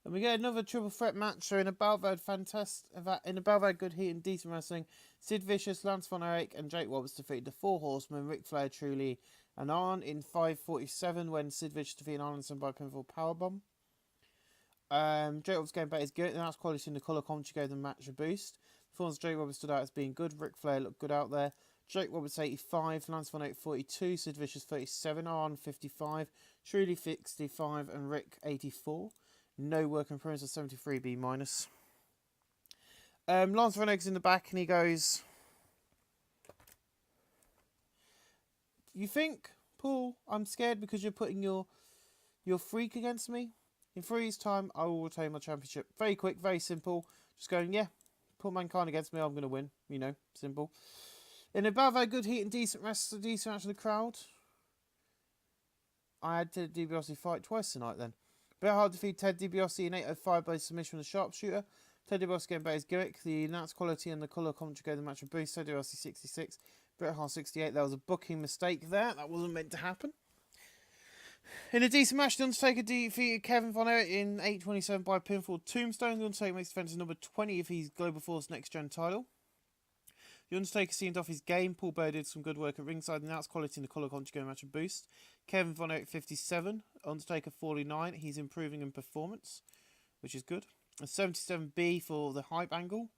And we get another triple threat match. So in a battle of good heat and decent wrestling, Sid Vicious, Lance Von Erich, and Jake Roberts defeated the Four Horsemen, Ric Flair, Truly, and Arn in 5:47 when Sid Vicious defeated Arnson by pinfall powerbomb. Jake Roberts getting better is good, and that's quality in the colour commentary gave the match a boost. Performance Jake Roberts stood out as being good. Ric Flair looked good out there. Jake Roberts 85, Lance Von Erich 42, Sid Vicious 37, Arn 55, Truly 65, and Rick 84. No work in progress of 73B minus. Lance Von Erich's in the back and he goes, "You think, Paul, I'm scared because you're putting your freak against me? In 3 years' time, I will retain my championship." Very quick, very simple. Just going, yeah, put Mankind against me, I'm going to win. You know, simple. In about very good heat and decent match of the crowd, I had Ted DiBiase fight twice tonight then. Bret Hart defeated Ted DiBiase in 8:05 by submission from the sharpshooter. Ted DiBiase getting better his gimmick. The announced quality and the colour commentary gave the match a boost. Ted DiBiase 66, Bret Hart 68, that was a booking mistake there. That wasn't meant to happen. In a decent match, The Undertaker defeated Kevin Von Erich in 8:27 by pinfall tombstone. The Undertaker makes defense number 20 of his Global Force Next Gen title. The Undertaker seemed off his game. Paul Bear did some good work at ringside, and that's quality in the colour conjugate match and boost. Kevin Von Erich 57, Undertaker 49. He's improving in performance, which is good. A 77B for the hype angle,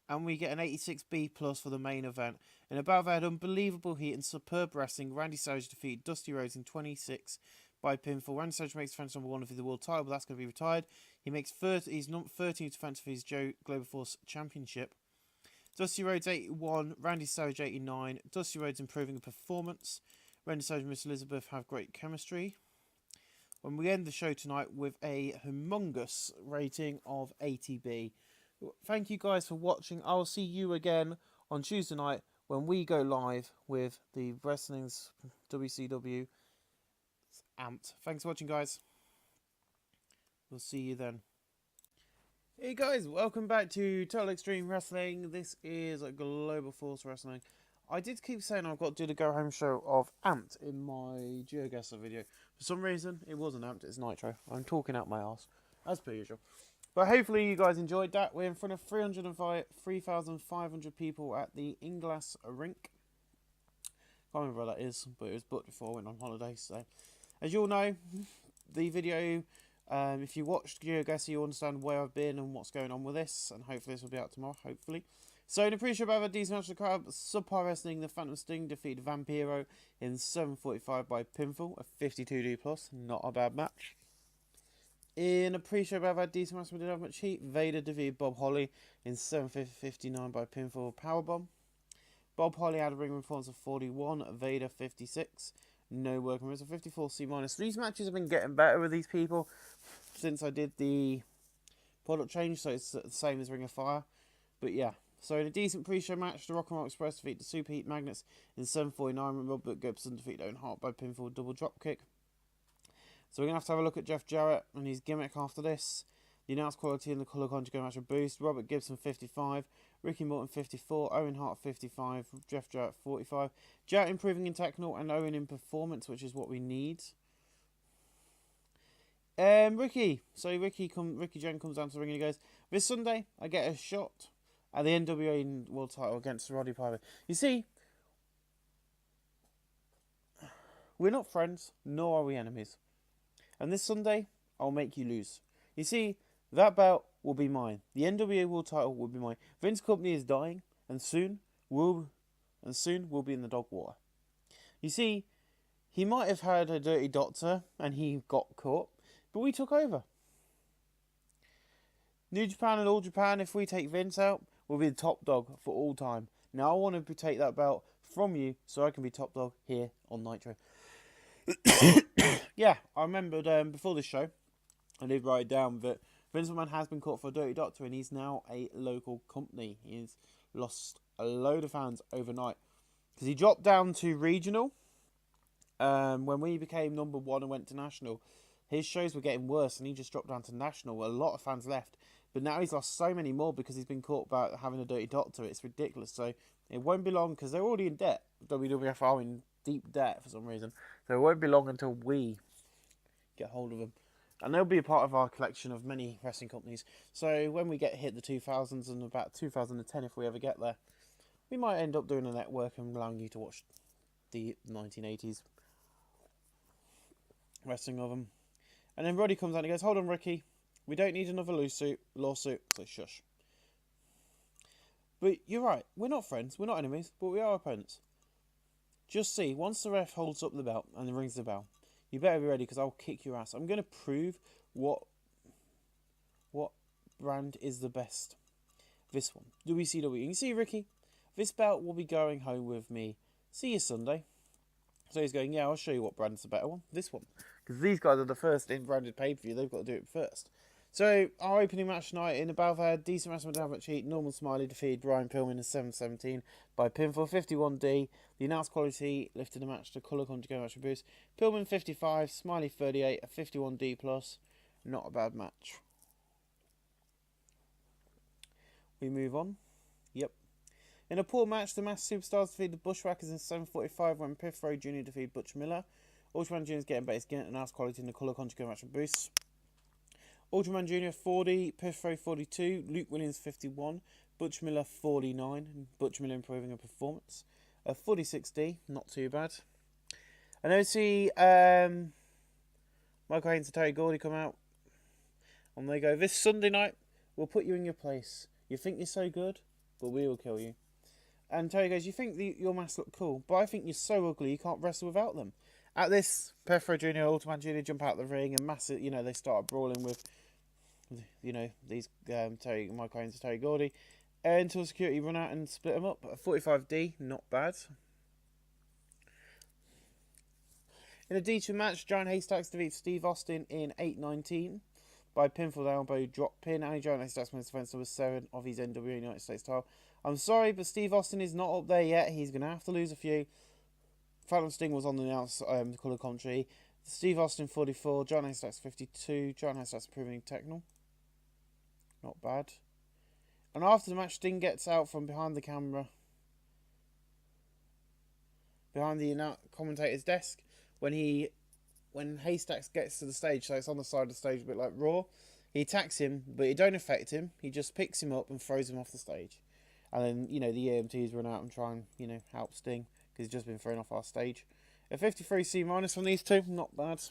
and we get an 86B plus for the main event. In a battle that had unbelievable heat and superb wrestling, Randy Savage defeated Dusty Rhodes in 26 by pinfall. Randy Savage makes defense number 1 of the world title, but that's going to be retired. He makes he's number 13 defense for his Global Force Championship. Dusty Rhodes 81, Randy Savage 89. Dusty Rhodes improving in performance. Randy Savage and Miss Elizabeth have great chemistry. And we end the show tonight with a humongous rating of 80B. Thank you guys for watching. I will see you again on Tuesday night when we go live with the Wrestling's WCW Amped. Thanks for watching, guys. We'll see you then. Hey guys, welcome back to Total Extreme Wrestling. This is Global Force Wrestling. I did keep saying I've got to do the go home show of Amped in my GeoGuessr video. For some reason, it wasn't Amped, it's Nitro. I'm talking out my ass, as per usual. But hopefully you guys enjoyed that. We're in front of 3,500 people at the Inglass Rink. Can't remember where that is, but it was booked before I went on holiday. So, as you all know, the video, if you watched GeoGuessr, you understand where I've been and what's going on with this. And hopefully this will be out tomorrow, hopefully. So, in a pre-show about a decent match of the crowd, Subpar Wrestling, the Phantom Sting defeated Vampiro in 7:45 by pinfall, a 52D+, not a bad match. In a pre-show about a decent match, we didn't have much heat. Vader defeated Bob Holly in 7:59 by pinfall powerbomb. Bob Holly had a ring performance of 41, Vader 56. No working with a 54C-. These matches have been getting better with these people since I did the product change, so it's the same as Ring of Fire. But yeah, so in a decent pre-show match, the Rock and Roll Express defeated the Superheat Magnets in 7:49, and Robert Gibson defeated Owen Hart by pinfall double dropkick. So we're going to have a look at Jeff Jarrett and his gimmick after this. The announced quality in the colour conjugate match of boost. Robert Gibson 55, Ricky Morton 54, Owen Hart 55, Jeff Jarrett 45. Jarrett improving in technical and Owen in performance, which is what we need. Ricky Jen comes down to the ring and he goes, "This Sunday I get a shot at the NWA World Title against Roddy Piper." You see, we're not friends, nor are we enemies. And this Sunday, I'll make you lose. You see, that belt will be mine. The NWA World Title will be mine. Vince Company is dying, and soon we'll be in the dog water. You see, he might have had a dirty doctor, and he got caught, but we took over. New Japan and All Japan, if we take Vince out, will be the top dog for all time. Now I want to take that belt from you, so I can be top dog here on Nitro. Yeah, I remembered before this show, I did write down that Vince McMahon has been caught for a dirty doctor and he's now a local company. He's lost a load of fans overnight because he dropped down to regional. When we became number 1 and went to national, his shows were getting worse and he just dropped down to national. A lot of fans left, but now he's lost so many more because he's been caught about having a dirty doctor. It's ridiculous. So it won't be long because they're already in debt. WWF are in deep debt for some reason. So it won't be long until we get hold of them. And they'll be a part of our collection of many wrestling companies. So when we hit the 2000s and about 2010, if we ever get there, we might end up doing a network and allowing you to watch the 1980s wrestling of them. And then Roddy comes out and he goes, "Hold on, Ricky. We don't need another lawsuit. So shush." But you're right. We're not friends. We're not enemies. But we are opponents. Just see, once the ref holds up the belt and rings the bell, you better be ready because I'll kick your ass. I'm going to prove what brand is the best. This one. WCW. You see, Ricky, this belt will be going home with me. See you Sunday. So he's going, "Yeah, I'll show you what brand's the better one. This one." Because these guys are the first in branded pay-per-view. They've got to do it first. So, our opening match tonight in the Balfour, decent match with much heat. Norman Smiley defeated Brian Pillman in 7:17 by pinfall. 51D. The announced quality lifted the match to colour conjugate match for boost. Pillman 55, Smiley 38, a 51D+. Not a bad match. We move on. Yep. In a poor match, the Masked Superstars defeated the Bushwhackers in 7:45 when Piff Road Jr. defeated Butch Miller. Ultraman Jr. is getting better skin and ass quality in the colour conjugate match and boosts. Ultraman Jr. 40, Piff Road 42, Luke Williams 51, Butch Miller 49, Butch Miller improving her performance. 46D, not too bad. And then we see Michael Haynes and Terry Gordy come out. And they go, this Sunday night, we'll put you in your place. You think you're so good, but we will kill you. And Terry goes, you think your masks look cool, but I think you're so ugly you can't wrestle without them. At this, Perfro Jr., Ultraman Jr. jump out the ring and massive, they start brawling with, these Michael Haynes and Terry Gordy. Until security run out and split them up. 45D, not bad. In a decent match, Giant Haystacks defeats Steve Austin in 8:19 by pinfall elbow drop pin. And Giant Haystacks wins defense number 7 of his NWA United States title. I'm sorry, but Steve Austin is not up there yet. He's going to have to lose a few. Phantom Sting was on the announce colour commentary. Steve Austin 44, Giant Haystacks 52. Giant Haystacks improving technical. Not bad. And after the match, Sting gets out from behind the camera, behind the commentator's desk, when Haystacks gets to the stage, so it's on the side of the stage, a bit like Raw. He attacks him, but it don't affect him. He just picks him up and throws him off the stage. And then, the EMTs run out and try and, help Sting, because he's just been thrown off our stage. A 53C minus from these two, not bad.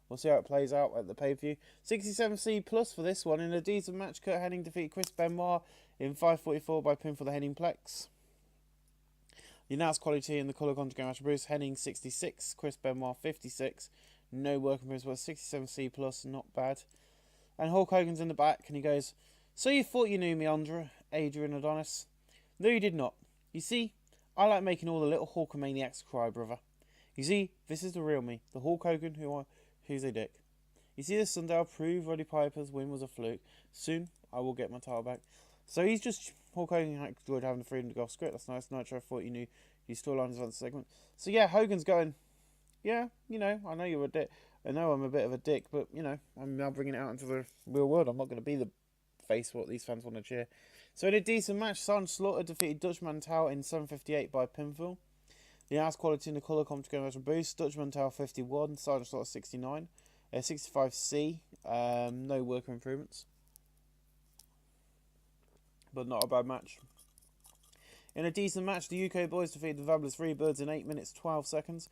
We'll see how it plays out at the pay-per-view. 67C plus for this one. In a decent match, Kurt Hennig defeated Chris Benoit in 5:44 by pin for the Henningplex. The announced quality in the colour conjugate match: Bruce Hennig 66, Chris Benoit 56. No working for his well. 67C plus, not bad. And Hulk Hogan's in the back, and he goes, "So you thought you knew me, Adrian Adonis? No, you did not. You see, I like making all the little Hulkamaniacs cry, brother. You see, this is the real me, the Hulk Hogan who's a dick. You see, this Sunday I'll prove Roddy Piper's win was a fluke. Soon I will get my title back." So he's just Hulk Hogan enjoyed having the freedom to go off script. That's nice. Nitro, I thought you knew your storylines on the segment. So yeah, Hogan's going, yeah, I know you're a dick. I know I'm a bit of a dick, but I'm now bringing it out into the real world. I'm not going to be the face what these fans want to cheer. So in a decent match, Sergeant Slaughter defeated Dutch Mantel in 7:58 by pinfall. The ass quality in the colour commentary match boost. Dutch Mantel 51, Sergeant Slaughter 69, 65C. No worker improvements, but not a bad match. In a decent match, the UK boys defeated the Fabulous Freebirds in 8 minutes 12 seconds.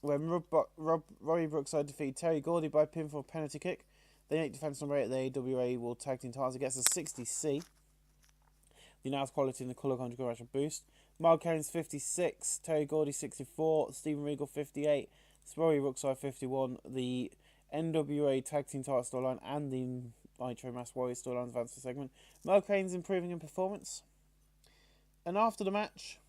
When Robbie Brookside defeated Terry Gordy by pinfall penalty kick. The 8 defense number 8 at the AWA World Tag Team titles gets a 60C. The announced quality in the colour conjugate match boost. Mark Haynes 56, Terry Gordy 64, Steven Regal 58, Robbie Brookside 51. The NWA Tag Team title storyline and the Nitro Mass Warriors storyline advance for segment. Mark Haynes improving in performance. And after the match,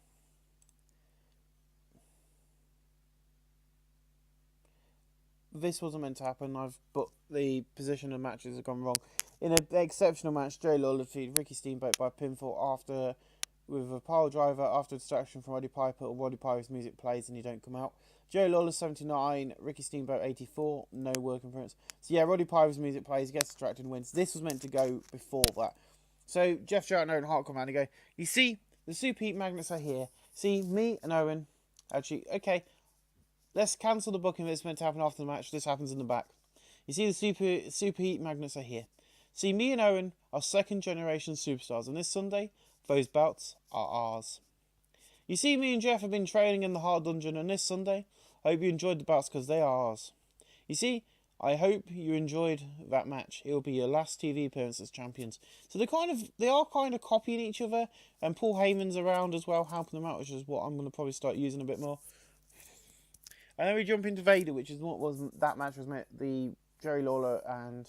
this wasn't meant to happen, but the position of matches have gone wrong. In an exceptional match, Jerry Lawler defeated Ricky Steamboat by pinfall with a pile driver after a distraction from Roddy Piper, or Roddy Piper's music plays and you don't come out. Jerry Lawler 79, Ricky Steamboat 84, no work improvements. So yeah, Roddy Piper's music plays, gets distracted and wins. This was meant to go before that. So Jeff Jarrett and Owen Hart come out and go, you see, the Super Heat Magnets are here. See, me and Owen, actually, okay, let's cancel the booking that's meant to happen after the match. This happens in the back. You see, the Super Heat Magnets are here. See, me and Owen are second generation superstars, and this Sunday, those belts are ours. You see, me and Jeff have been training in the Hard Dungeon, and this Sunday, I hope you enjoyed the belts because they are ours. You see, I hope you enjoyed that match. It will be your last TV appearance as champions. So they are kind of copying each other, and Paul Heyman's around as well, helping them out, which is what I'm going to probably start using a bit more. And then we jump into Vader, which is what was that match was meant the Jerry Lawler and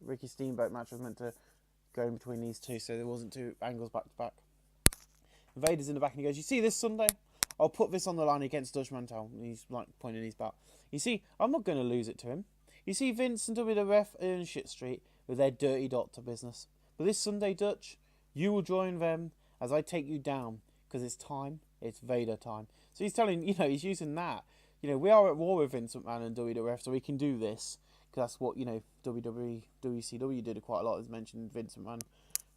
Ricky Steamboat match was meant to go in between these two, so there wasn't two angles back to back. Vader's in the back and he goes, you see, this Sunday, I'll put this on the line against Dutch Mantel. And he's like pointing his belt. You see, I'm not going to lose it to him. You see, Vince and WWF are in shit street with their dirty doctor business. But this Sunday, Dutch, you will join them as I take you down, because it's time. It's Vader time. So he's telling, he's using that. We are at war with Vince McMahon and WWF, so we can do this. Because that's what, WWE, WCW did quite a lot, as mentioned Vince McMahon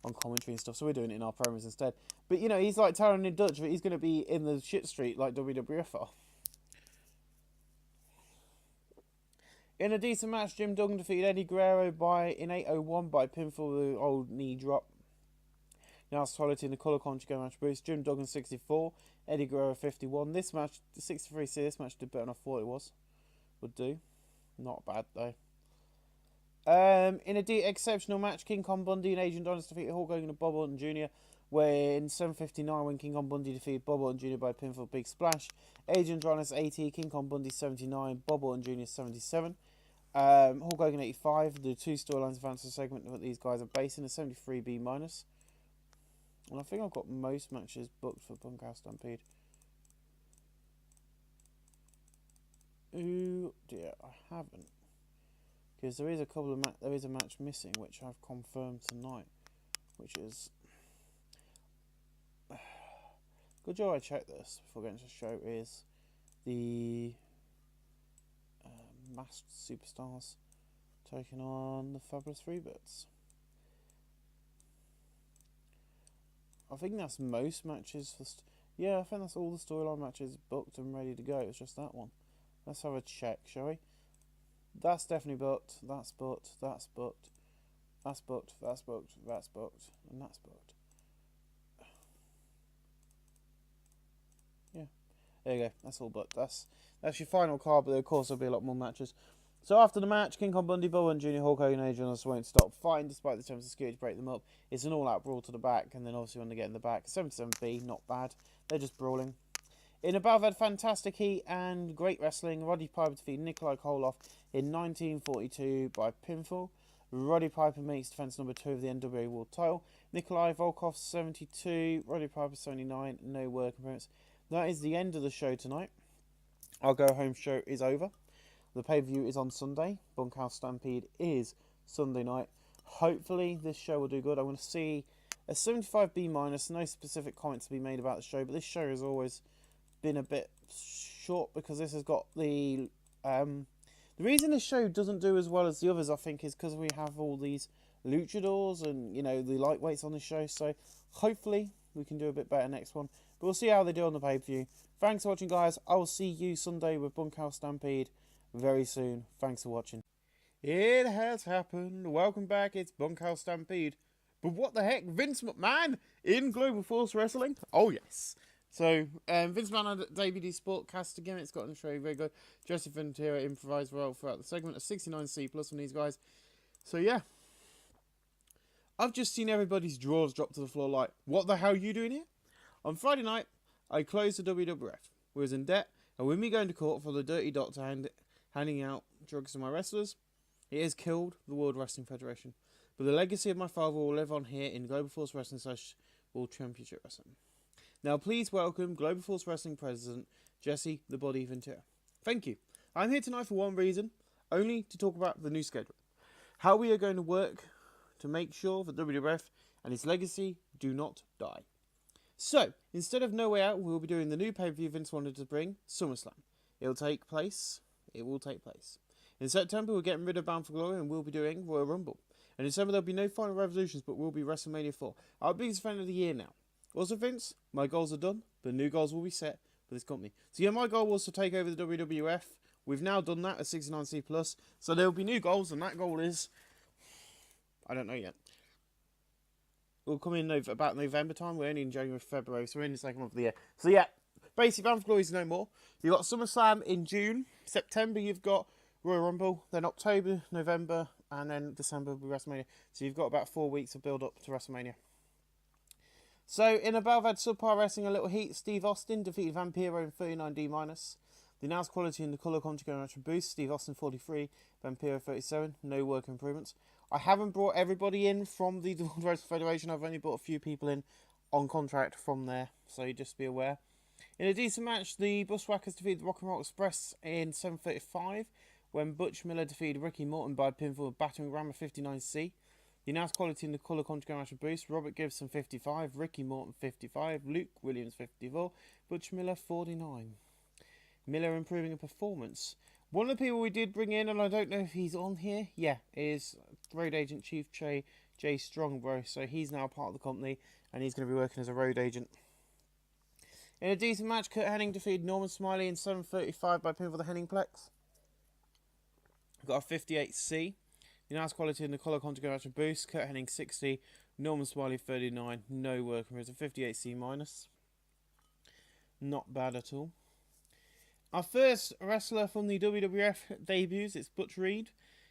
on commentary and stuff, so we're doing it in our promos instead. But, you know, he's like telling in Dutch that he's going to be in the shit street like WWF are. In a decent match, Jim Duggan defeated Eddie Guerrero in 8:01 by pinfall with the old knee drop. Now quality in the colour commentary match boost. Jim Duggan 64, Eddie Guerrero 51. This match, 63, see, this match did better than I thought it would do. Not bad though. In a exceptional match, King Kong Bundy and Adrian Adonis defeated Hulk Hogan and Bob Orton Jr. When 7:59, when King Kong Bundy defeated Bob Orton Jr. by pinfall big splash. Adrian Adonis 80, King Kong Bundy 79, Bob Orton Jr. 77. Hulk Hogan 85. The two storylines advance the segment that these guys are based in a 73B minus. And I think I've got most matches booked for Bunkhouse Stampede. Ooh dear, I haven't. Because there is a couple of there is a match missing which I've confirmed tonight, which is good job I checked this before getting to the show. Is the Masked Superstars taking on the Fabulous Freebirds. I think that's most matches for. Yeah, I think that's all the storyline matches booked and ready to go. It's just that one. Let's have a check, shall we? That's definitely booked. That's booked. That's booked. That's booked. That's booked. That's booked. And that's booked. Yeah. There you go. That's all booked. That's your final card, but of course there'll be a lot more matches. So after the match, King Kong Bundy, Bowen Jr., Hulk Hogan, and Adrian won't stop fighting despite the attempts of security to break them up. It's an all-out brawl to the back, and then obviously when they get in the back, 77B, not bad. They're just brawling. In a battle that had fantastic heat and great wrestling, Roddy Piper defeated Nikolai Koloff in 1942 by pinfall. Roddy Piper makes defense number 2 of the NWA World title. Nikolai Volkov 72, Roddy Piper 79, no work improvements. That is the end of the show tonight. Our go-home show is over. The pay-per-view is on Sunday. Bunkhouse Stampede is Sunday night. Hopefully this show will do good. I'm going to see a 75B minus. No specific comments to be made about the show, but this show has always been a bit short because this has got the reason this show doesn't do as well as the others, I think, is because we have all these luchadors and, you know, the lightweights on the show. So hopefully we can do a bit better next one. But we'll see how they do on the pay-per-view. Thanks for watching, guys. I will see you Sunday with Bunkhouse Stampede very soon. Thanks for watching. It has happened. Welcome back. It's Bunkhouse Stampede. But what the heck? Vince McMahon in Global Force Wrestling? Oh, yes. So, Vince McMahon had WD Sportcast gimmicks got on the show. Very good. Jesse Ventura improvised well throughout the segment. A 69C plus from these guys. So, yeah. I've just seen everybody's drawers drop to the floor like, what the hell are you doing here? On Friday night, I closed the WWF. We was in debt, and with me going to court for the dirty doctor handing out drugs to my wrestlers, it has killed the World Wrestling Federation. But the legacy of my father will live on here in Global Force Wrestling / World Championship Wrestling. Now please welcome Global Force Wrestling President Jesse the Body Ventura. Thank you. I'm here tonight for one reason, only to talk about the new schedule. How we are going to work to make sure that WWF and its legacy do not die. So, instead of No Way Out, we'll be doing the new pay-per-view Vince wanted to bring, SummerSlam. It will take place. In September, we're getting rid of Bound for Glory and we'll be doing Royal Rumble. And in December, there'll be no Final Revolutions, but we'll be WrestleMania 4. Our biggest event of the year now. Also, Vince, my goals are done, but new goals will be set for this company. So yeah, my goal was to take over the WWF. We've now done that at 69C+. So there will be new goals, and that goal is, I don't know yet. We'll come in about November time. We're only in January, February, so we're in the second month of the year. So yeah, basically, Bound for Glory is no more. You've got SummerSlam in June. September, you've got Royal Rumble. Then October, November, and then December will be WrestleMania. So you've got about 4 weeks of build-up to WrestleMania. So, in a battle that had subpar wrestling a little heat, Steve Austin defeated Vampiro in 39D-. The announced quality in the colour commentary match boost, Steve Austin 43, Vampiro 37, no work improvements. I haven't brought everybody in from the World Wrestling Federation. I've only brought a few people in on contract from there, so just be aware. In a decent match, the Bushwhackers defeated the Rock and Roll Express in 7:35, when Butch Miller defeated Ricky Morton by pinfall with battering ram of 59C. The announced quality in the colour commentary match boost, Robert Gibson 55, Ricky Morton 55, Luke Williams 54, Butch Miller 49. Miller improving a performance. One of the people we did bring in, and I don't know if he's on here, is Road Agent Chief Jay Strongbro. So he's now part of the company, and he's going to be working as a road agent. In a decent match, Kurt Hennig defeated Norman Smiley in 7:35 by pinfall the Henningplex. Got a 58C. The announced quality in the collar configuration boost. Kurt Hennig 60, Norman Smiley 39. No working. It's a 58C minus. Not bad at all. Our first wrestler from the WWF debuts, it's Butch Reed.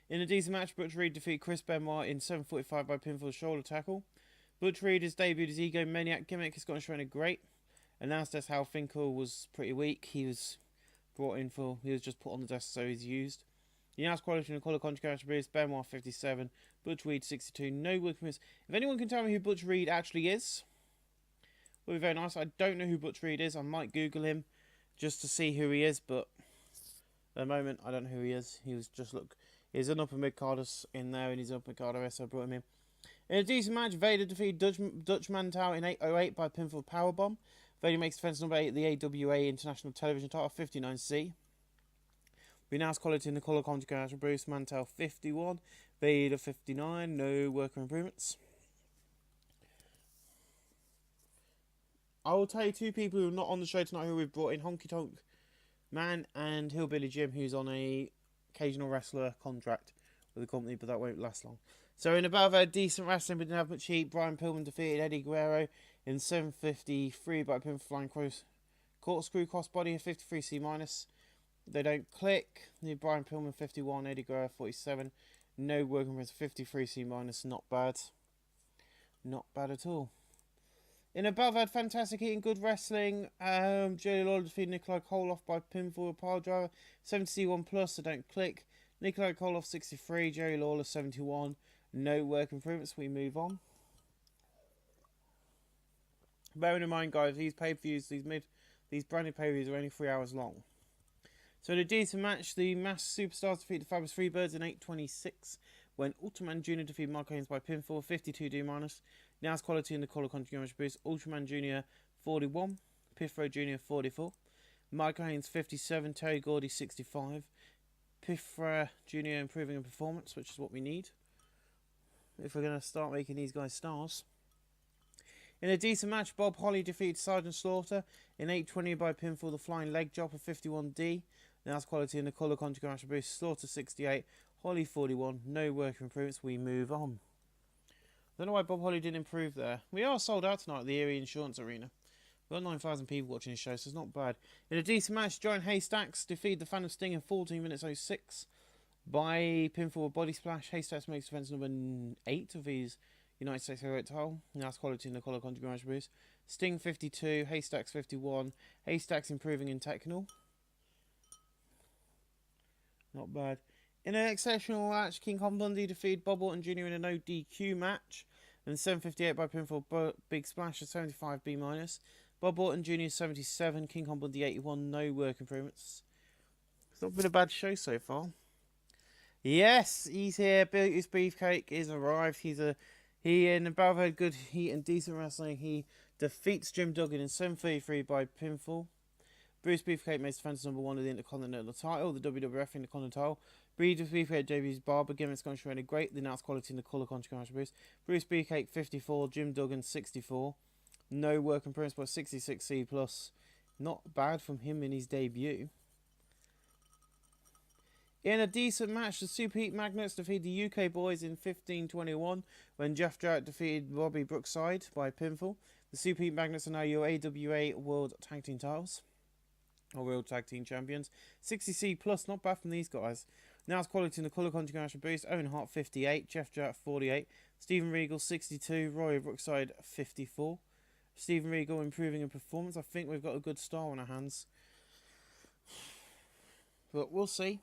In a decent match, Butch Reed defeated Chris Benoit in 7:45 by pinfall shoulder tackle. Butch Reed has debuted his Ego Maniac gimmick. It's gotten shown great. Announced as how Finkel was pretty weak. He was brought in for, he was just put on the desk, so he's used. The announced quality in the collar contract boost, Benoit 57, Butch Reed 62. No working miss. If anyone can tell me who Butch Reed actually is, it would be very nice. I don't know who Butch Reed is. I might Google him just to see who he is, but at the moment I don't know who he is. He was just he's an upper mid carder in there, and he's an upper mid carder, so I brought him in. In a decent match, Vader defeated Dutch Mantel in 8:08 by pinfall powerbomb. Vader makes defense number 8 at the AWA International Television title, 59C. We announced quality in the color commentary Bruce Mantel 51, Vader 59, no worker improvements. I will tell you two people who are not on the show tonight who we've brought in, Honky Tonk Man and Hillbilly Jim, who's on a occasional wrestler contract with the company, but that won't last long. So in above a decent wrestling, but didn't have much heat, Brian Pillman defeated Eddie Guerrero in 7:53 by pinfall flying corkscrew crossbody, a 53C minus. They don't click. The Brian Pillman 51, Eddie Guerrero 47. No working with 53C minus. Not bad. Not bad at all. In above, had fantastic heat and good wrestling. Jerry Lawler defeated Nikolai Koloff by pinfall pile driver. 70C1 plus. They don't click. Nikolai Koloff 63, Jerry Lawler 71. No work improvements. We move on. Bearing in mind, guys, these pay-per-views, these branded pay-per-views are only 3 hours long. So in a decent match, the Masked Superstars defeated the Fabulous Freebirds in 8:26 when Ultraman Jr. defeated Mark Haynes by pinfall, 52D minus. Now's quality in the collar continuation boost. Ultraman Jr. 41, Piffro Jr. 44, Michael Haynes 57, Terry Gordy 65, Piffra Jr. improving in performance, which is what we need if we're going to start making these guys stars. In a decent match, Bob Holly defeated Sergeant Slaughter in 8:20 by pinfall, the flying leg drop of 51D. Now that's quality in the collar configuration boost. Slaughter 68, Holly 41. No work improvements. We move on. I don't know why Bob Holly didn't improve there. We are sold out tonight at the Erie Insurance Arena. We've got 9,000 people watching this show, so it's not bad. In a decent match, Giant Haystacks defeated the Phantom Sting in 14 minutes 06 by pinfall body splash. Haystacks makes defense number 8 of his United States Heavyweight title. Now that's quality in the collar configuration boost. Sting 52, Haystacks 51. Haystacks improving in technical. Not bad. In an exceptional match, King Kong Bundy defeated Bob Orton Jr. in a no DQ match. And 7:58 by pinfall big splash of 75B minus. Bob Orton Jr. 77, King Kong Bundy 81. No work improvements. It's not been a bad show so far. Yes, he's here. His Beefcake is arrived. He in above had good heat and decent wrestling. He defeats Jim Duggan in 7:33 by pinfall. Bruce Beefcake makes defense number 1 of the Intercontinental title, the WWF Intercontinental title. Bruce Beefcake debuts Barber, gimmicks going really great. The announced quality in the collar contract boost. Bruce Beefcake 54, Jim Duggan 64. No work improvements, but 66C plus. Not bad from him in his debut. In a decent match, the Super Heat Magnets defeated the UK boys in 15:21 when Jeff Jarrett defeated Bobby Brookside by pinfall. The Super Heat Magnets are now your AWA World Tag Team titles, or World Tag Team Champions. 60C plus, not bad from these guys. Now it's quality in the colour configuration boost. Owen Hart 58, Jeff Jarrett 48, Steven Regal 62, Roy Brookside 54. Steven Regal improving in performance. I think we've got a good star on our hands, but we'll see.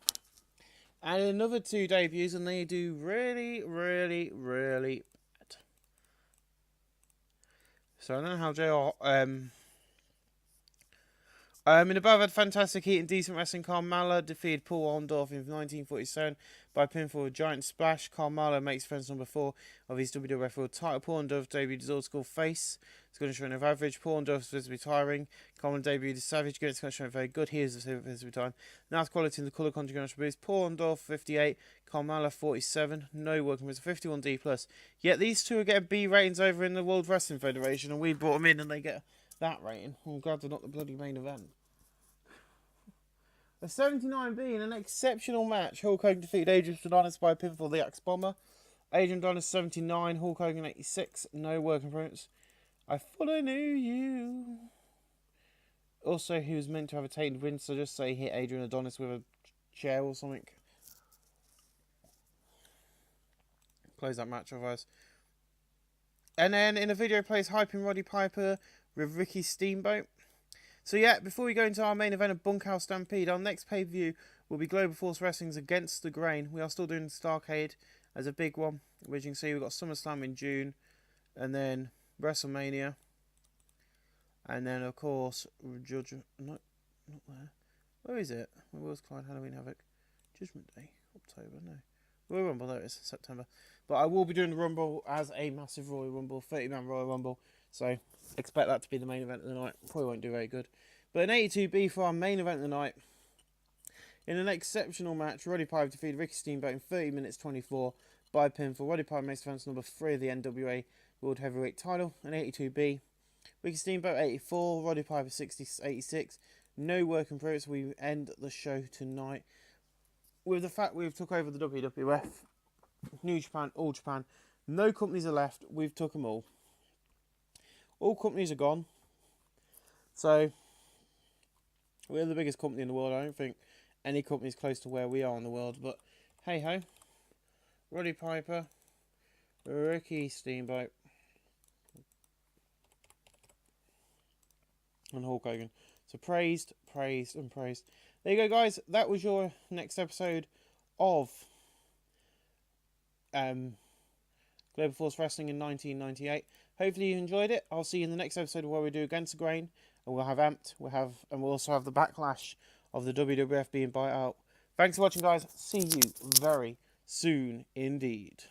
And another 2 debuts, and they do really, really, really bad. So I don't know how JR In above, had fantastic heat and decent wrestling. Carmella defeated Paul Orndorff in 1947 by pinfall with giant splash. Carmella makes friends number 4 of his WWF World title. Paul Orndorff debuted as old school face. It's going to show of average. Paul Orndorff is visibly tiring. Carmella debuted as Savage. It's going to show very good. He is visibly time. Now the quality in the colour contribution boost. Paul Orndorff 58. Carmella 47. No working with 51D plus. Yet these two are getting B ratings over in the World Wrestling Federation, and we brought them in and they get that rating. I'm glad they're not the bloody main event. A 79B in an exceptional match. Hulk Hogan defeated Adrian Adonis by pinfall the Axe Bomber. Adrian Adonis 79, Hulk Hogan 86. No work improvements. I thought I knew you. Also, he was meant to have a tainted win, so just say he hit Adrian Adonis with a chair or something. Close that match otherwise. And then in a video plays hyping Roddy Piper with Ricky Steamboat. So yeah, before we go into our main event of Bunkhouse Stampede, our next pay-per-view will be Global Force Wrestling's Against the Grain. We are still doing Starrcade as a big one, which you can see we've got SummerSlam in June, and then WrestleMania, and then of course not there. Where is it? Where was Clyde Halloween Havoc? Judgment Day, October, no. Royal Rumble, there it is, September. But I will be doing the Rumble as a massive Royal Rumble, 30-man Royal Rumble. So expect that to be the main event of the night. Probably won't do very good. But an 82B for our main event of the night. In an exceptional match, Roddy Piper defeated Ricky Steamboat in 30 minutes 24 by pinfall. Roddy Piper makes defense number 3 of the NWA World Heavyweight title. An 82B. Ricky Steamboat 84, Roddy Piper 86. No work in progress. We end the show tonight with the fact we've took over the WWF, New Japan, All Japan. No companies are left. We've took them all. All companies are gone. So we're the biggest company in the world. I don't think any company is close to where we are in the world. But hey ho. Roddy Piper, Ricky Steamboat, and Hulk Hogan. So praised, praised, and praised. There you go, guys. That was your next episode of Global Force Wrestling in 1998. Hopefully you enjoyed it. I'll see you in the next episode where we do Against the Grain, and we'll have Amped. We'll also have the backlash of the WWF being bought out. Thanks for watching, guys. See you very soon indeed.